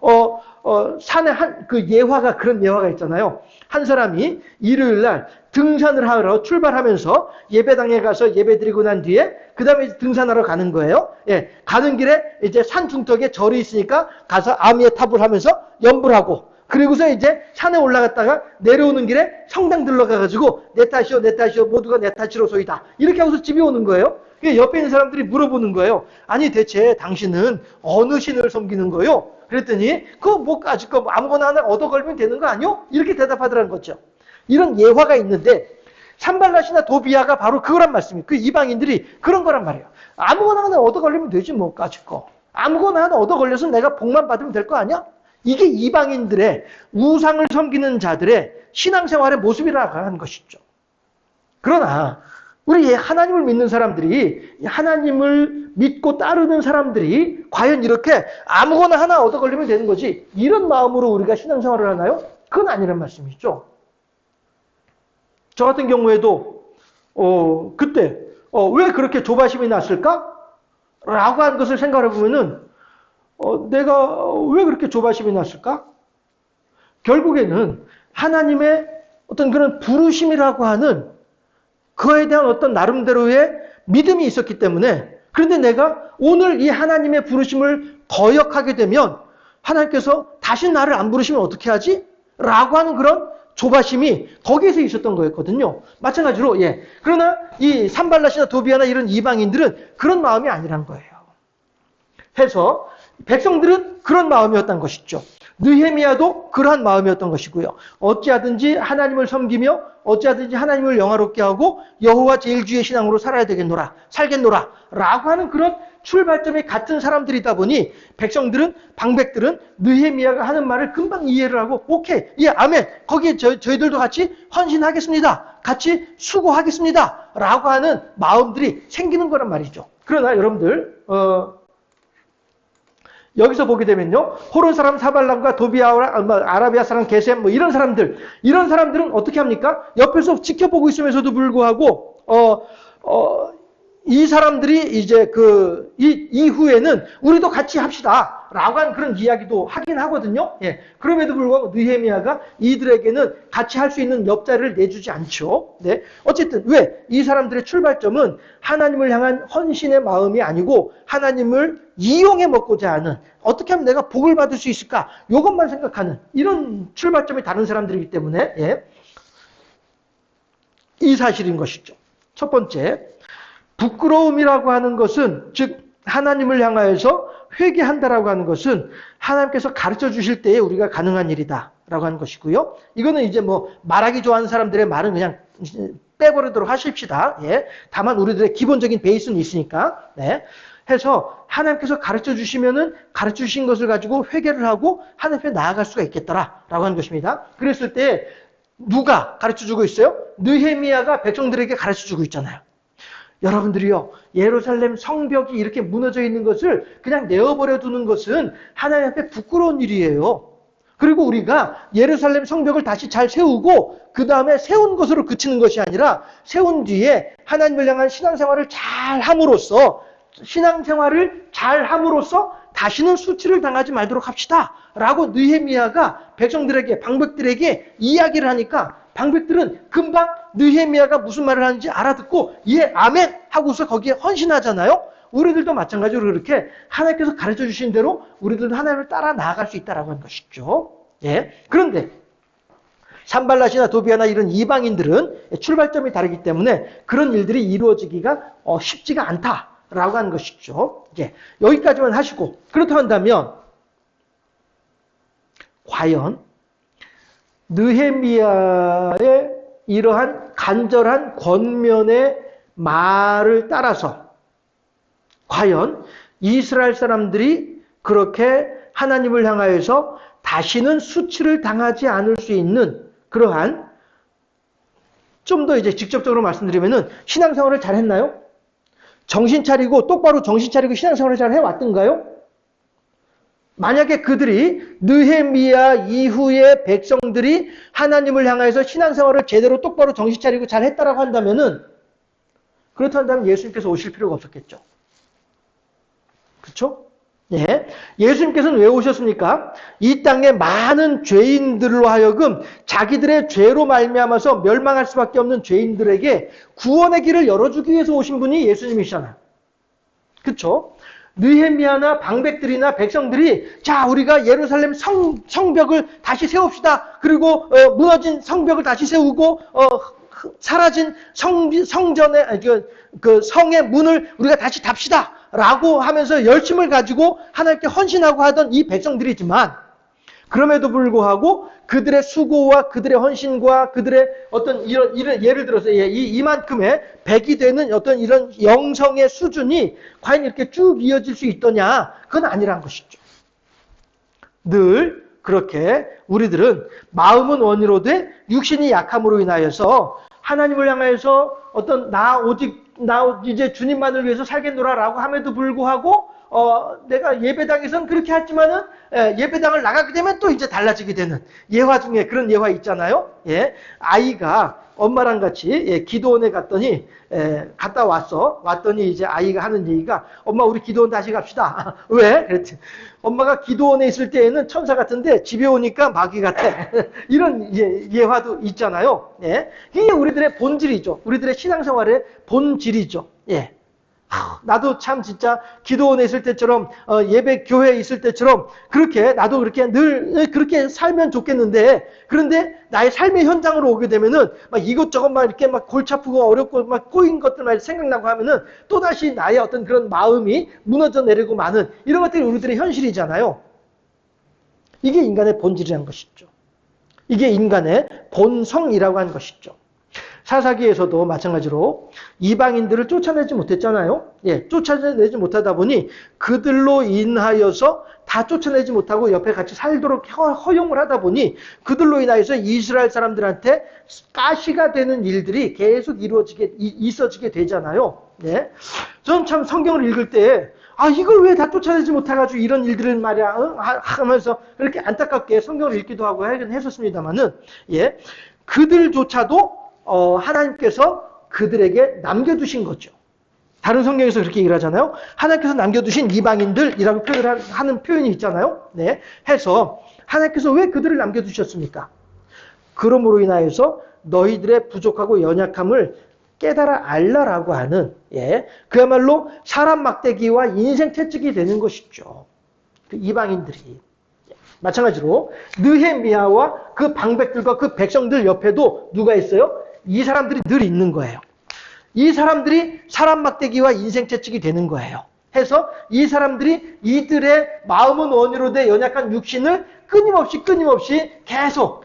산에 그 예화가 그런 예화가 있잖아요. 한 사람이 일요일 날 등산을 하러 출발하면서 예배당에 가서 예배드리고 난 뒤에 그 다음에 등산하러 가는 거예요. 예, 가는 길에 이제 산 중턱에 절이 있으니까 가서 아미에 탑을 하면서 염불 하고 그리고서 이제 산에 올라갔다가 내려오는 길에 성당 들러가가지고 내 탓이요 모두가 내 탓이로소이다 이렇게 하고서 집에 오는 거예요. 옆에 있는 사람들이 물어보는 거예요. 아니 대체 당신은 어느 신을 섬기는 거요? 그랬더니 그거 뭐 가질 거 아무거나 하나 얻어 걸면 되는 거 아니요? 이렇게 대답하더라는 거죠. 이런 예화가 있는데 산발랏이나 도비아가 바로 그거란 말씀이에요. 그 이방인들이 그런 거란 말이에요. 아무거나 하나 얻어 걸리면 되지 뭐 가질 거. 아무거나 하나 얻어 걸려서 내가 복만 받으면 될 거 아니야? 이게 이방인들의 우상을 섬기는 자들의 신앙생활의 모습이라고 하는 것이죠. 그러나 우리 하나님을 믿는 사람들이 하나님을 믿고 따르는 사람들이 과연 이렇게 아무거나 하나 얻어 걸리면 되는 거지 이런 마음으로 우리가 신앙생활을 하나요? 그건 아니란 말씀이죠. 저 같은 경우에도 그때 왜 그렇게 조바심이 났을까? 라고 하는 것을 생각해 보면은 내가 왜 그렇게 조바심이 났을까? 결국에는 하나님의 어떤 그런 부르심이라고 하는 그에 대한 어떤 나름대로의 믿음이 있었기 때문에 그런데 내가 오늘 이 하나님의 부르심을 거역하게 되면 하나님께서 다시 나를 안 부르시면 어떻게 하지? 라고 하는 그런 조바심이 거기에서 있었던 거였거든요. 마찬가지로 예. 그러나 이 산발랏이나 도비아나 이런 이방인들은 그런 마음이 아니란 거예요. 해서 백성들은 그런 마음이었던 것이죠. 느헤미야도 그러한 마음이었던 것이고요. 어찌하든지 하나님을 섬기며 어찌하든지 하나님을 영화롭게 하고 여호와 제일주의 신앙으로 살아야 되겠노라, 살겠노라 라고 하는 그런 출발점이 같은 사람들이다 보니 백성들은, 방백들은 느헤미야가 하는 말을 금방 이해를 하고 오케이, 예, 아멘, 거기에 저희들도 같이 헌신하겠습니다. 같이 수고하겠습니다. 라고 하는 마음들이 생기는 거란 말이죠. 그러나 여러분들 여기서 보게 되면요. 호론 사람 사발람과 도비아와 아라비아 사람 게셈 이런 사람들은 어떻게 합니까? 옆에서 지켜보고 있으면서도 불구하고 이 사람들이 이제 이후에는 우리도 같이 합시다. 라고 하는 그런 이야기도 하긴 하거든요. 예. 그럼에도 불구하고 느헤미야가 이들에게는 같이 할 수 있는 옆자리를 내주지 않죠. 네. 어쨌든 왜? 이 사람들의 출발점은 하나님을 향한 헌신의 마음이 아니고 하나님을 이용해 먹고자 하는 어떻게 하면 내가 복을 받을 수 있을까? 이것만 생각하는 이런 출발점이 다른 사람들이기 때문에 예. 이 사실인 것이죠. 첫 번째, 부끄러움이라고 하는 것은 즉 하나님을 향하여서 회개한다라고 하는 것은 하나님께서 가르쳐 주실 때에 우리가 가능한 일이다라고 하는 것이고요. 이거는 이제 뭐 말하기 좋아하는 사람들의 말은 그냥 빼버리도록 하십시다. 예. 다만 우리들의 기본적인 베이스는 있으니까. 네. 해서 하나님께서 가르쳐 주시면은 가르쳐 주신 것을 가지고 회개를 하고 하나님 앞에 나아갈 수가 있겠더라라고 하는 것입니다. 그랬을 때 누가 가르쳐 주고 있어요? 느헤미야가 백성들에게 가르쳐 주고 있잖아요. 여러분들이요, 예루살렘 성벽이 이렇게 무너져 있는 것을 그냥 내어버려 두는 것은 하나님 앞에 부끄러운 일이에요. 그리고 우리가 예루살렘 성벽을 다시 잘 세우고 그 다음에 세운 것으로 그치는 것이 아니라 세운 뒤에 하나님을 향한 신앙생활을 잘 함으로써 다시는 수치를 당하지 말도록 합시다. 라고 느헤미야가 백성들에게, 방백들에게 이야기를 하니까 방백들은 금방 느헤미야가 무슨 말을 하는지 알아듣고 예, 아멘 하고서 거기에 헌신하잖아요. 우리들도 마찬가지로 그렇게 하나님께서 가르쳐 주신 대로 우리들도 하나님을 따라 나아갈 수 있다라고 하는 것이죠. 예. 그런데 산발랏이나 도비아나 이런 이방인들은 출발점이 다르기 때문에 그런 일들이 이루어지기가 쉽지가 않다. 라고 하는 것이죠. 예, 여기까지만 하시고, 그렇다 한다면 과연 느헤미야의 이러한 간절한 권면의 말을 따라서 과연 이스라엘 사람들이 그렇게 하나님을 향하여서 다시는 수치를 당하지 않을 수 있는 그러한, 좀 더 이제 직접적으로 말씀드리면은 신앙생활을 잘 했나요? 정신 차리고 똑바로 정신 차리고 신앙생활을 잘 해왔던가요? 만약에 그들이 느헤미야 이후의 백성들이 하나님을 향해서 신앙생활을 제대로 똑바로 정신 차리고 잘 했다라고 한다면은, 그렇다면 예수님께서 오실 필요가 없었겠죠. 그렇죠? 예. 예수님께서는 왜 오셨습니까? 이 땅에 많은 죄인들로 하여금 자기들의 죄로 말미암아서 멸망할 수밖에 없는 죄인들에게 구원의 길을 열어주기 위해서 오신 분이 예수님이시잖아요. 그렇죠? 느헤미야나 방백들이나 백성들이 자, 우리가 예루살렘 성벽을 다시 세웁시다. 그리고 무너진 성벽을 다시 세우고 사라진 성전의 그 성의 문을 우리가 다시 답시다. 라고 하면서 열심을 가지고 하나님께 헌신하고 하던 이 백성들이지만, 그럼에도 불구하고 그들의 수고와 그들의 헌신과 그들의 어떤 이런 예를 들어서 이만큼의 백이 되는 어떤 이런 영성의 수준이 과연 이렇게 쭉 이어질 수 있더냐? 그건 아니란 것이죠. 늘 그렇게 우리들은 마음은 원이로되 육신이 약함으로 인하여서 하나님을 향하여서 어떤 나 이제 주님만을 위해서 살겠노라라고 함에도 불구하고 내가 예배당에선 그렇게 했지만은 예배당을 나가게 되면 또 이제 달라지게 되는 예화 중에 그런 예화 있잖아요. 예, 아이가 엄마랑 같이 기도원에 갔더니 갔다 왔더니 이제 아이가 하는 얘기가 엄마 우리 기도원 다시 갑시다. 왜? 그랬더니 엄마가 기도원에 있을 때에는 천사 같은데 집에 오니까 마귀 같아. 이런 예화도 있잖아요. 예, 이게 우리들의 본질이죠. 우리들의 신앙생활의 본질이죠. 예. 나도 참 진짜 기도원에 있을 때처럼 예배 교회에 있을 때처럼 그렇게 나도 그렇게 늘 그렇게 살면 좋겠는데, 그런데 나의 삶의 현장으로 오게 되면은 막 이것저것 막 이렇게 막 골치 아프고 어렵고 막 꼬인 것들만 생각나고 하면은 또다시 나의 어떤 그런 마음이 무너져 내리고 마는 이런 것들이 우리들의 현실이잖아요. 이게 인간의 본질이라는 것이죠. 이게 인간의 본성이라고 하는 것이죠. 사사기에서도 마찬가지로 이방인들을 쫓아내지 못했잖아요. 예, 쫓아내지 못하다 보니 그들로 인하여서 다 쫓아내지 못하고 옆에 같이 살도록 허용을 하다 보니 그들로 인하여서 이스라엘 사람들한테 가시가 되는 일들이 계속 있어지게 되잖아요. 예, 저는 참 성경을 읽을 때 이걸 왜 다 쫓아내지 못해가지고 이런 일들을 말이야 하면서 그렇게 안타깝게 성경을 읽기도 하고 하긴 했었습니다만은, 예, 그들조차도 하나님께서 그들에게 남겨두신 거죠. 다른 성경에서 그렇게 얘기를 하잖아요. 하나님께서 남겨두신 이방인들이라고 하는 표현이 있잖아요. 네, 해서 하나님께서 왜 그들을 남겨두셨습니까? 그러므로 인하여서 너희들의 부족하고 연약함을 깨달아 알라라고 하는, 그야말로 사람 막대기와 인생 채찍이 되는 것이죠. 그 이방인들이. 마찬가지로 느헤미야와 그 방백들과 그 백성들 옆에도 누가 있어요? 이 사람들이 늘 있는 거예요. 이 사람들이 사람 막대기와 인생 채찍이 되는 거예요. 해서 이 사람들이 이들의 마음은 원이로 돼 연약한 육신을 끊임없이 계속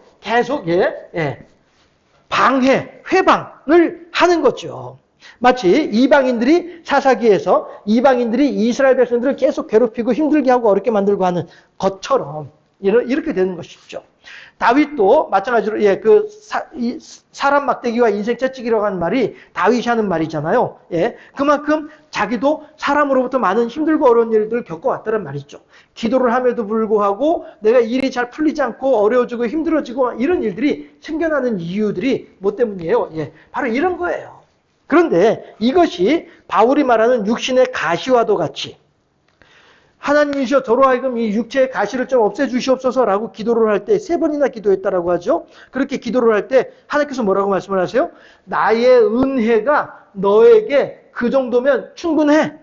방해, 회방을 하는 거죠. 마치 이방인들이 사사기에서 이방인들이 이스라엘 백성들을 계속 괴롭히고 힘들게 하고 어렵게 만들고 하는 것처럼 이렇게 되는 것이죠. 다윗도 마찬가지로 사람 막대기와 인생 채찍이라고 하는 말이 다윗이 하는 말이잖아요. 예, 그만큼 자기도 사람으로부터 많은 힘들고 어려운 일들을 겪어왔다는 말이죠. 기도를 함에도 불구하고 내가 일이 잘 풀리지 않고 어려워지고 힘들어지고 이런 일들이 생겨나는 이유들이 뭐 때문이에요? 예, 바로 이런 거예요. 그런데 이것이 바울이 말하는 육신의 가시와도 같이 하나님이시여 저로 하여금 이 육체의 가시를 좀 없애주시옵소서라고 기도를 할 때 3번이나 기도했다라고 하죠. 그렇게 기도를 할 때 하나님께서 뭐라고 말씀을 하세요? 나의 은혜가 너에게 그 정도면 충분해.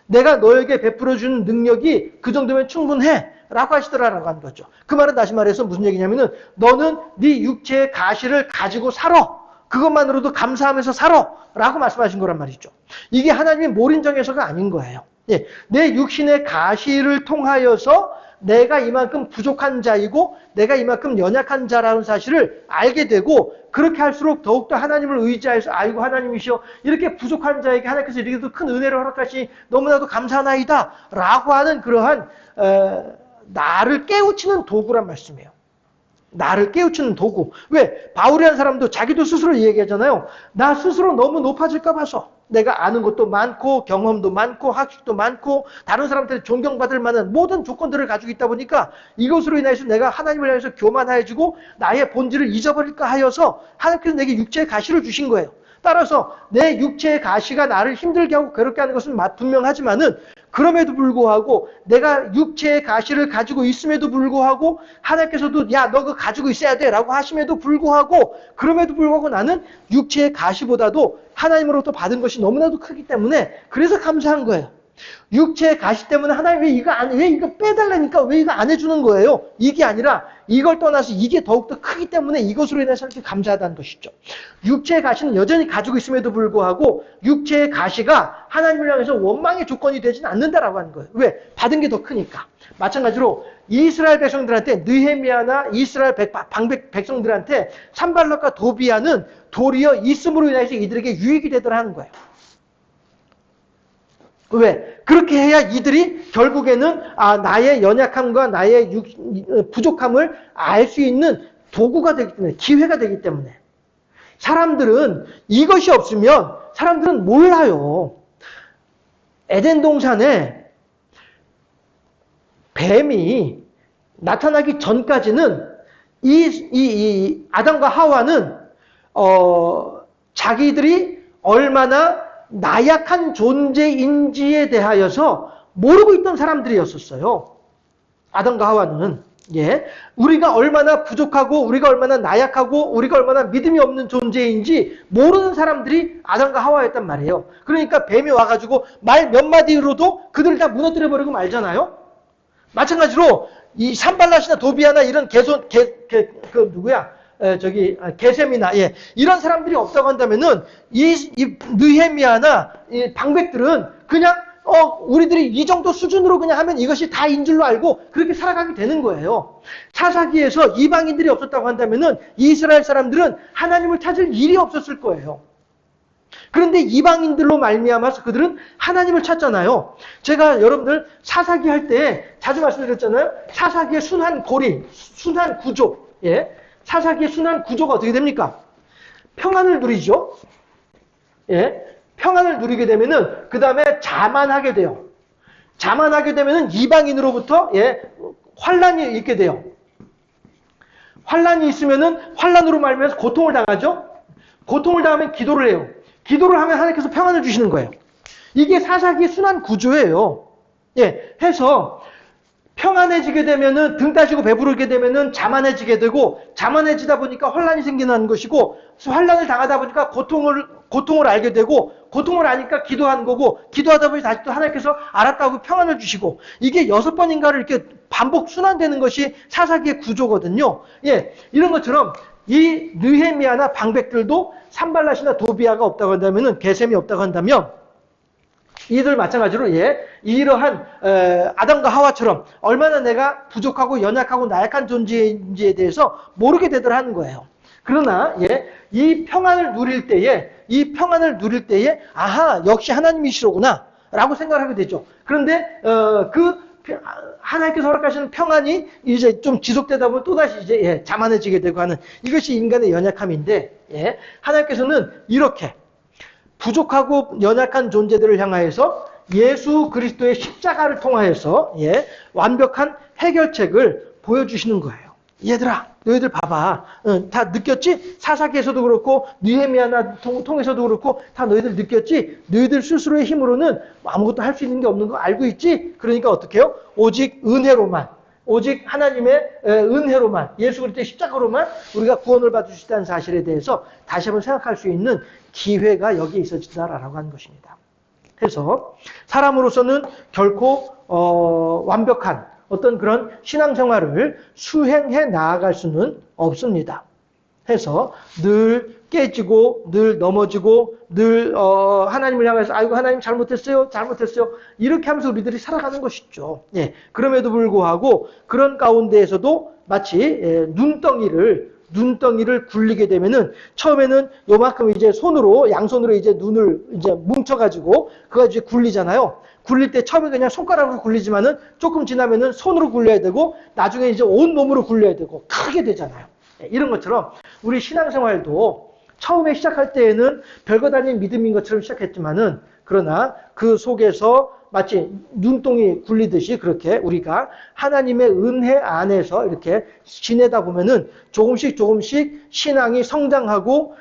내가 너에게 베풀어주는 능력이 그 정도면 충분해. 라고 하시더라라고 하는 거죠. 그 말은 다시 말해서 무슨 얘기냐면은 너는 네 육체의 가시를 가지고 살아. 그것만으로도 감사하면서 살아라고 말씀하신 거란 말이죠. 이게 하나님의 몰인정에서가 아닌 거예요. 예, 내 육신의 가시를 통하여서 내가 이만큼 부족한 자이고 내가 이만큼 연약한 자라는 사실을 알게 되고, 그렇게 할수록 더욱더 하나님을 의지해서 아이고 하나님이시여 이렇게 부족한 자에게 하나님께서 이렇게 큰 은혜를 허락하시니 너무나도 감사하나이다 라고 하는 그러한 나를 깨우치는 도구란 말씀이에요. 나를 깨우치는 도구. 왜? 바울이라는 사람도 자기도 스스로 얘기하잖아요. 나 스스로 너무 높아질까 봐서. 내가 아는 것도 많고 경험도 많고 학식도 많고 다른 사람들이 존경받을 만한 모든 조건들을 가지고 있다 보니까 이것으로 인해서 내가 하나님을 향해서 교만해지고 나의 본질을 잊어버릴까 하여서 하나님께서 내게 육체의 가시를 주신 거예요. 따라서 내 육체의 가시가 나를 힘들게 하고 괴롭게 하는 것은 분명하지만은, 그럼에도 불구하고 내가 육체의 가시를 가지고 있음에도 불구하고 하나님께서도 야 너 그거 가지고 있어야 돼 라고 하심에도 불구하고, 그럼에도 불구하고 나는 육체의 가시보다도 하나님으로부터 받은 것이 너무나도 크기 때문에 그래서 감사한 거예요. 육체의 가시 때문에 하나님 왜 이거 빼달라니까 왜 이거 안 해주는 거예요? 이게 아니라 이걸 떠나서 이게 더욱더 크기 때문에 이것으로 인해서 이렇게 감사하다는 것이죠. 육체의 가시는 여전히 가지고 있음에도 불구하고 육체의 가시가 하나님을 향해서 원망의 조건이 되지는 않는다라고 하는 거예요. 왜? 받은 게 더 크니까. 마찬가지로 이스라엘 백성들한테 느헤미야나 이스라엘 방백 백성들한테 산발락과 도비야는 도리어 있음으로 인해서 이들에게 유익이 되더라 하는 거예요. 왜? 그렇게 해야 이들이 결국에는 나의 연약함과 나의 부족함을 알 수 있는 도구가 되기 때문에, 기회가 되기 때문에. 사람들은 이것이 없으면 사람들은 몰라요. 에덴 동산에 뱀이 나타나기 전까지는 이 아담과 하와는 자기들이 얼마나 나약한 존재인지에 대하여서 모르고 있던 사람들이었었어요. 아담과 하와는. 예. 우리가 얼마나 부족하고 우리가 얼마나 나약하고 우리가 얼마나 믿음이 없는 존재인지 모르는 사람들이 아담과 하와였단 말이에요. 그러니까 뱀이 와가지고 말 몇 마디로도 그들을 다 무너뜨려버리고 말잖아요. 마찬가지로 이 산발랏이나 도비아나 이런 게셈이나, 예, 이런 사람들이 없다고 한다면은, 이 느헤미야나, 이 방백들은 그냥, 우리들이 이 정도 수준으로 그냥 하면 이것이 다인 줄로 알고 그렇게 살아가게 되는 거예요. 사사기에서 이방인들이 없었다고 한다면은, 이스라엘 사람들은 하나님을 찾을 일이 없었을 거예요. 그런데 이방인들로 말미암아서 그들은 하나님을 찾잖아요. 제가 여러분들 사사기 할 때 자주 말씀드렸잖아요. 사사기의 순환 고리, 순환 구조, 예. 사사기의 순환 구조가 어떻게 됩니까? 평안을 누리죠. 예, 평안을 누리게 되면은 그 다음에 자만하게 돼요. 자만하게 되면은 이방인으로부터 환란이 있게 돼요. 환란이 있으면은 환란으로 말미암아서 고통을 당하죠. 고통을 당하면 기도를 해요. 기도를 하면 하나님께서 평안을 주시는 거예요. 이게 사사기의 순환 구조예요. 예, 해서 평안해지게 되면은 등 따시고 배부르게 되면은 자만해지게 되고, 자만해지다 보니까 환란이 생기는 것이고, 환란을 당하다 보니까 고통을 알게 되고, 고통을 아니까 기도하는 거고, 기도하다 보니 다시 또 하나님께서 알았다고 평안을 주시고, 이게 6번인가를 이렇게 반복 순환되는 것이 사사기의 구조거든요. 예, 이런 것처럼 이 느헤미야나 방백들도 산발랏이나 도비아가 없다고 한다면은, 게셈이 없다고 한다면, 이들 마찬가지로 이러한 아담과 하와처럼 얼마나 내가 부족하고 연약하고 나약한 존재인지에 대해서 모르게 되더라 하는 거예요. 그러나 이 평안을 누릴 때에 아하, 역시 하나님이시로구나 라고 생각을 하게 되죠. 그런데 하나님께서 허락하시는 평안이 이제 좀 지속되다 보면 또다시 이제 자만해지게 되고 하는, 이것이 인간의 연약함인데, 하나님께서는 이렇게 부족하고 연약한 존재들을 향하여서 예수 그리스도의 십자가를 통하여서 완벽한 해결책을 보여주시는 거예요. 얘들아, 너희들 봐봐. 다 느꼈지? 사사기에서도 그렇고 느헤미야나 통해서도 그렇고 다 너희들 느꼈지? 너희들 스스로의 힘으로는 아무것도 할 수 있는 게 없는 거 알고 있지? 그러니까 어떻게 해요? 오직 은혜로만, 오직 하나님의 은혜로만, 예수 그리스도의 십자가로만 우리가 구원을 받을 수 있다는 사실에 대해서 다시 한번 생각할 수 있는 기회가 여기에 있어진다라고 하는 것입니다. 그래서 사람으로서는 결코 완벽한 어떤 그런 신앙생활을 수행해 나아갈 수는 없습니다. 해서 늘 깨지고 늘 넘어지고 늘 하나님을 향해서 아이고 하나님 잘못했어요 이렇게 하면서 우리들이 살아가는 것이죠. 예, 그럼에도 불구하고 그런 가운데에서도 마치 눈덩이를 굴리게 되면은 처음에는 요만큼 이제 손으로 양손으로 이제 눈을 이제 뭉쳐가지고 그거 이제 굴리잖아요. 굴릴 때 처음에 그냥 손가락으로 굴리지만은 조금 지나면은 손으로 굴려야 되고 나중에 이제 온 몸으로 굴려야 되고 크게 되잖아요. 이런 것처럼 우리 신앙생활도 처음에 시작할 때에는 별것 아닌 믿음인 것처럼 시작했지만은 그러나 그 속에서 마치 눈동이 굴리듯이 그렇게 우리가 하나님의 은혜 안에서 이렇게 지내다 보면은 조금씩 신앙이 성장하고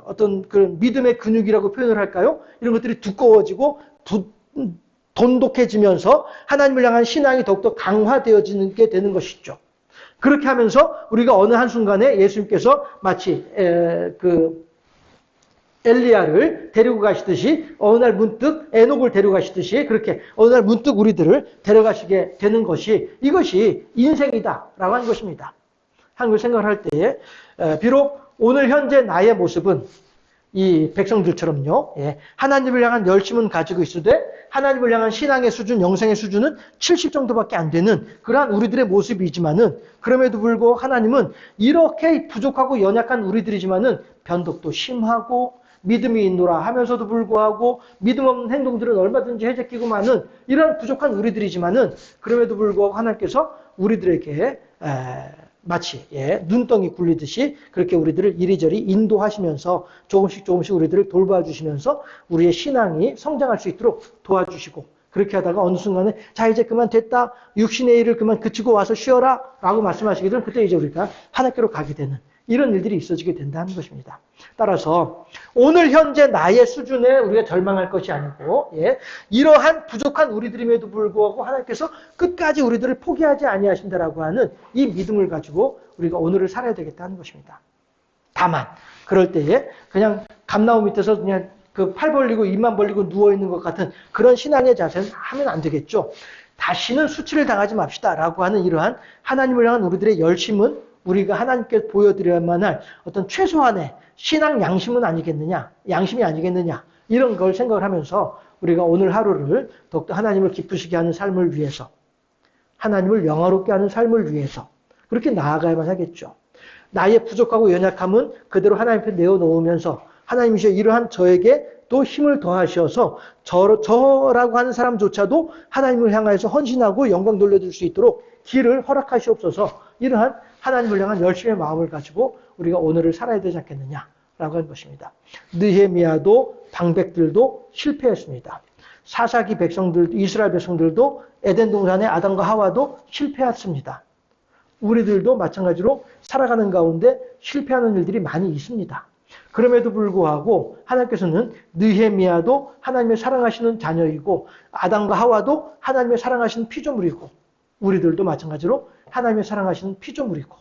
어떤 그런 믿음의 근육이라고 표현을 할까요? 이런 것들이 두꺼워지고 돈독해지면서 하나님을 향한 신앙이 더욱더 강화되어지는 게 되는 것이죠. 그렇게 하면서 우리가 어느 한순간에 예수님께서 마치 엘리야를 데리고 가시듯이 어느 날 문득 에녹을 데려가시듯이 그렇게 어느 날 문득 우리들을 데려가시게 되는 것이 이것이 인생이다라고 하는 것입니다. 한국 생각을 할 때에 비록 오늘 현재 나의 모습은 이 백성들처럼요. 하나님을 향한 열심은 가지고 있으되 하나님을 향한 신앙의 수준, 영생의 수준은 70 정도밖에 안 되는 그러한 우리들의 모습이지만은 그럼에도 불구하고 하나님은 이렇게 부족하고 연약한 우리들이지만은 변덕도 심하고 믿음이 있노라 하면서도 불구하고 믿음 없는 행동들은 얼마든지 해제끼고 많은 이런 부족한 우리들이지만은 그럼에도 불구하고 하나님께서 우리들에게 마치 눈덩이 굴리듯이 그렇게 우리들을 이리저리 인도하시면서 조금씩 우리들을 돌봐주시면서 우리의 신앙이 성장할 수 있도록 도와주시고 그렇게 하다가 어느 순간에 자 이제 그만 됐다 육신의 일을 그만 그치고 와서 쉬어라 라고 말씀하시게 되면 그때 이제 우리가 하나님께로 가게 되는 이런 일들이 있어지게 된다는 것입니다. 따라서 오늘 현재 나의 수준에 우리가 절망할 것이 아니고 이러한 부족한 우리들임에도 불구하고 하나님께서 끝까지 우리들을 포기하지 아니하신다라고 하는 이 믿음을 가지고 우리가 오늘을 살아야 되겠다는 것입니다. 다만 그럴 때에 그냥 감나무 밑에서 그냥 그 팔 벌리고 입만 벌리고 누워있는 것 같은 그런 신앙의 자세는 하면 안 되겠죠. 다시는 수치를 당하지 맙시다라고 하는 이러한 하나님을 향한 우리들의 열심은 우리가 하나님께 보여드려야만 할 어떤 최소한의 신앙 양심은 아니겠느냐, 양심이 아니겠느냐 이런 걸 생각을 하면서 우리가 오늘 하루를 더욱더 하나님을 기쁘시게 하는 삶을 위해서 하나님을 영화롭게 하는 삶을 위해서 그렇게 나아가야만 하겠죠. 나의 부족하고 연약함은 그대로 하나님 앞에 내어놓으면서 하나님이시여 이러한 저에게 또 힘을 더하셔서 저라고 하는 사람조차도 하나님을 향해서 헌신하고 영광 돌려줄 수 있도록 길을 허락하시옵소서 이러한 하나님을 향한 열심의 마음을 가지고 우리가 오늘을 살아야 되지 않겠느냐라고 하는 것입니다. 느헤미야도 방백들도 실패했습니다. 사사기 백성들, 이스라엘 백성들도 에덴 동산의 아담과 하와도 실패했습니다. 우리들도 마찬가지로 살아가는 가운데 실패하는 일들이 많이 있습니다. 그럼에도 불구하고 하나님께서는 느헤미야도 하나님의 사랑하시는 자녀이고 아담과 하와도 하나님의 사랑하시는 피조물이고 우리들도 마찬가지로 하나님의 사랑하시는 피조물이고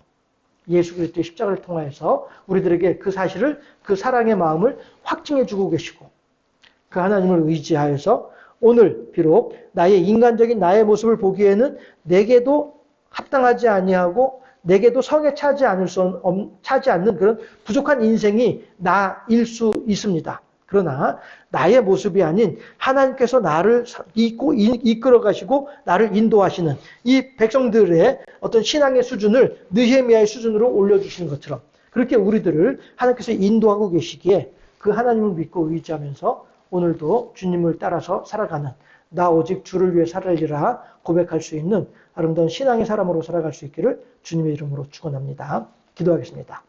예수 그리스도의 십자가를 통하여서 우리들에게 그 사실을 그 사랑의 마음을 확증해 주고 계시고 그 하나님을 의지하여서 오늘 비록 나의 인간적인 나의 모습을 보기에는 내게도 합당하지 아니하고 내게도 성에 차지 않는 그런 부족한 인생이 나일 수 있습니다. 그러나 나의 모습이 아닌 하나님께서 나를 이끌어 가시고 나를 인도하시는 이 백성들의 어떤 신앙의 수준을 느헤미야의 수준으로 올려주시는 것처럼 그렇게 우리들을 하나님께서 인도하고 계시기에 그 하나님을 믿고 의지하면서 오늘도 주님을 따라서 살아가는 나 오직 주를 위해 살으리라 고백할 수 있는 아름다운 신앙의 사람으로 살아갈 수 있기를 주님의 이름으로 축원합니다. 기도하겠습니다.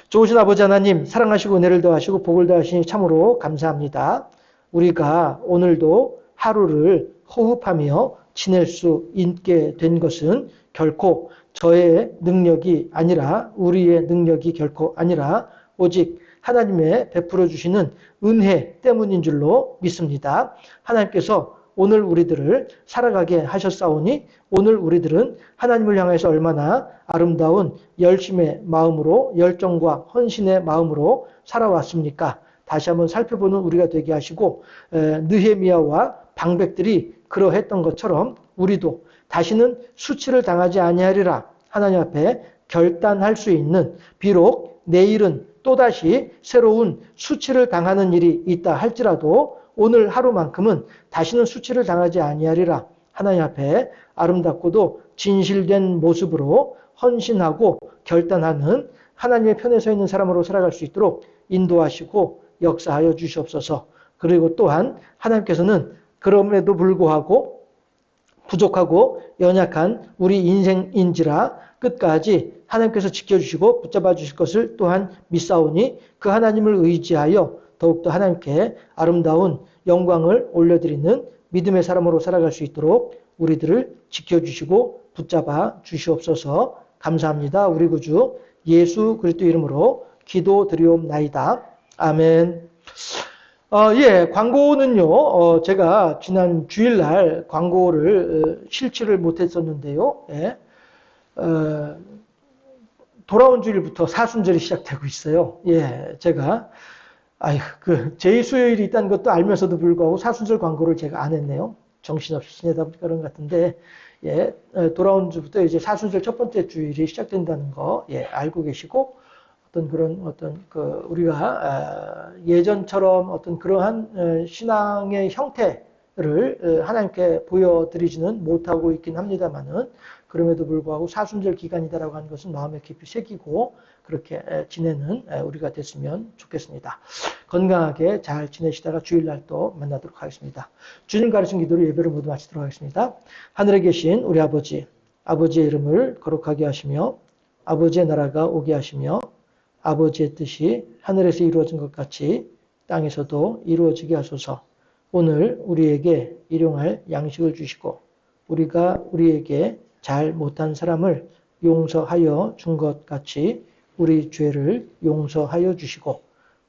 좋으신 아버지 하나님 사랑하시고 은혜를 더하시고 복을 더하시니 참으로 감사합니다. 우리가 오늘도 하루를 호흡하며 지낼 수 있게 된 것은 결코 저의 능력이 아니라 우리의 능력이 결코 아니라 오직 하나님의 베풀어 주시는 은혜 때문인 줄로 믿습니다. 하나님께서 오늘 우리들을 살아가게 하셨사오니 오늘 우리들은 하나님을 향해서 얼마나 아름다운 열심의 마음으로 열정과 헌신의 마음으로 살아왔습니까? 다시 한번 살펴보는 우리가 되게 하시고 느헤미야와 방백들이 그러했던 것처럼 우리도 다시는 수치를 당하지 아니하리라 하나님 앞에 결단할 수 있는, 비록 내일은 또다시 새로운 수치를 당하는 일이 있다 할지라도 오늘 하루만큼은 다시는 수치를 당하지 아니하리라. 하나님 앞에 아름답고도 진실된 모습으로 헌신하고 결단하는 하나님의 편에 서 있는 사람으로 살아갈 수 있도록 인도하시고 역사하여 주시옵소서. 그리고 또한 하나님께서는 그럼에도 불구하고 부족하고 연약한 우리 인생인지라 끝까지 하나님께서 지켜주시고 붙잡아 주실 것을 또한 믿사오니 그 하나님을 의지하여 더욱더 하나님께 아름다운 영광을 올려드리는 믿음의 사람으로 살아갈 수 있도록 우리들을 지켜주시고 붙잡아 주시옵소서. 감사합니다. 우리 구주 예수 그리스도 이름으로 기도드리옵나이다. 아멘. 광고는요, 제가 지난 주일날 광고를 실치를 못했었는데요. 돌아온 주일부터 사순절이 시작되고 있어요. 제가, 제2수요일이 있다는 것도 알면서도 불구하고 사순절 광고를 제가 안 했네요. 정신없이 지내다 보니까 그런 것 같은데, 돌아온 주부터 이제 사순절 첫 번째 주일이 시작된다는 거, 알고 계시고, 우리가 예전처럼 어떤 그러한 신앙의 형태를 하나님께 보여드리지는 못하고 있긴 합니다만은 그럼에도 불구하고 사순절 기간이다라고 하는 것은 마음에 깊이 새기고 그렇게 지내는 우리가 됐으면 좋겠습니다. 건강하게 잘 지내시다가 주일날 또 만나도록 하겠습니다. 주님 가르친 기도로 예배를 모두 마치도록 하겠습니다. 하늘에 계신 우리 아버지, 아버지의 이름을 거룩하게 하시며 아버지의 나라가 오게 하시며 아버지의 뜻이 하늘에서 이루어진 것 같이 땅에서도 이루어지게 하소서. 오늘 우리에게 일용할 양식을 주시고 우리가 우리에게 잘 못한 사람을 용서하여 준 것 같이 우리 죄를 용서하여 주시고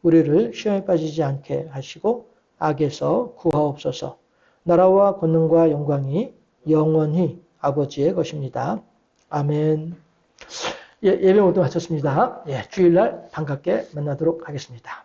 우리를 시험에 빠지지 않게 하시고 악에서 구하옵소서. 나라와 권능과 영광이 영원히 아버지의 것입니다. 아멘. 예배 모두 마쳤습니다. 주일날 반갑게 만나도록 하겠습니다.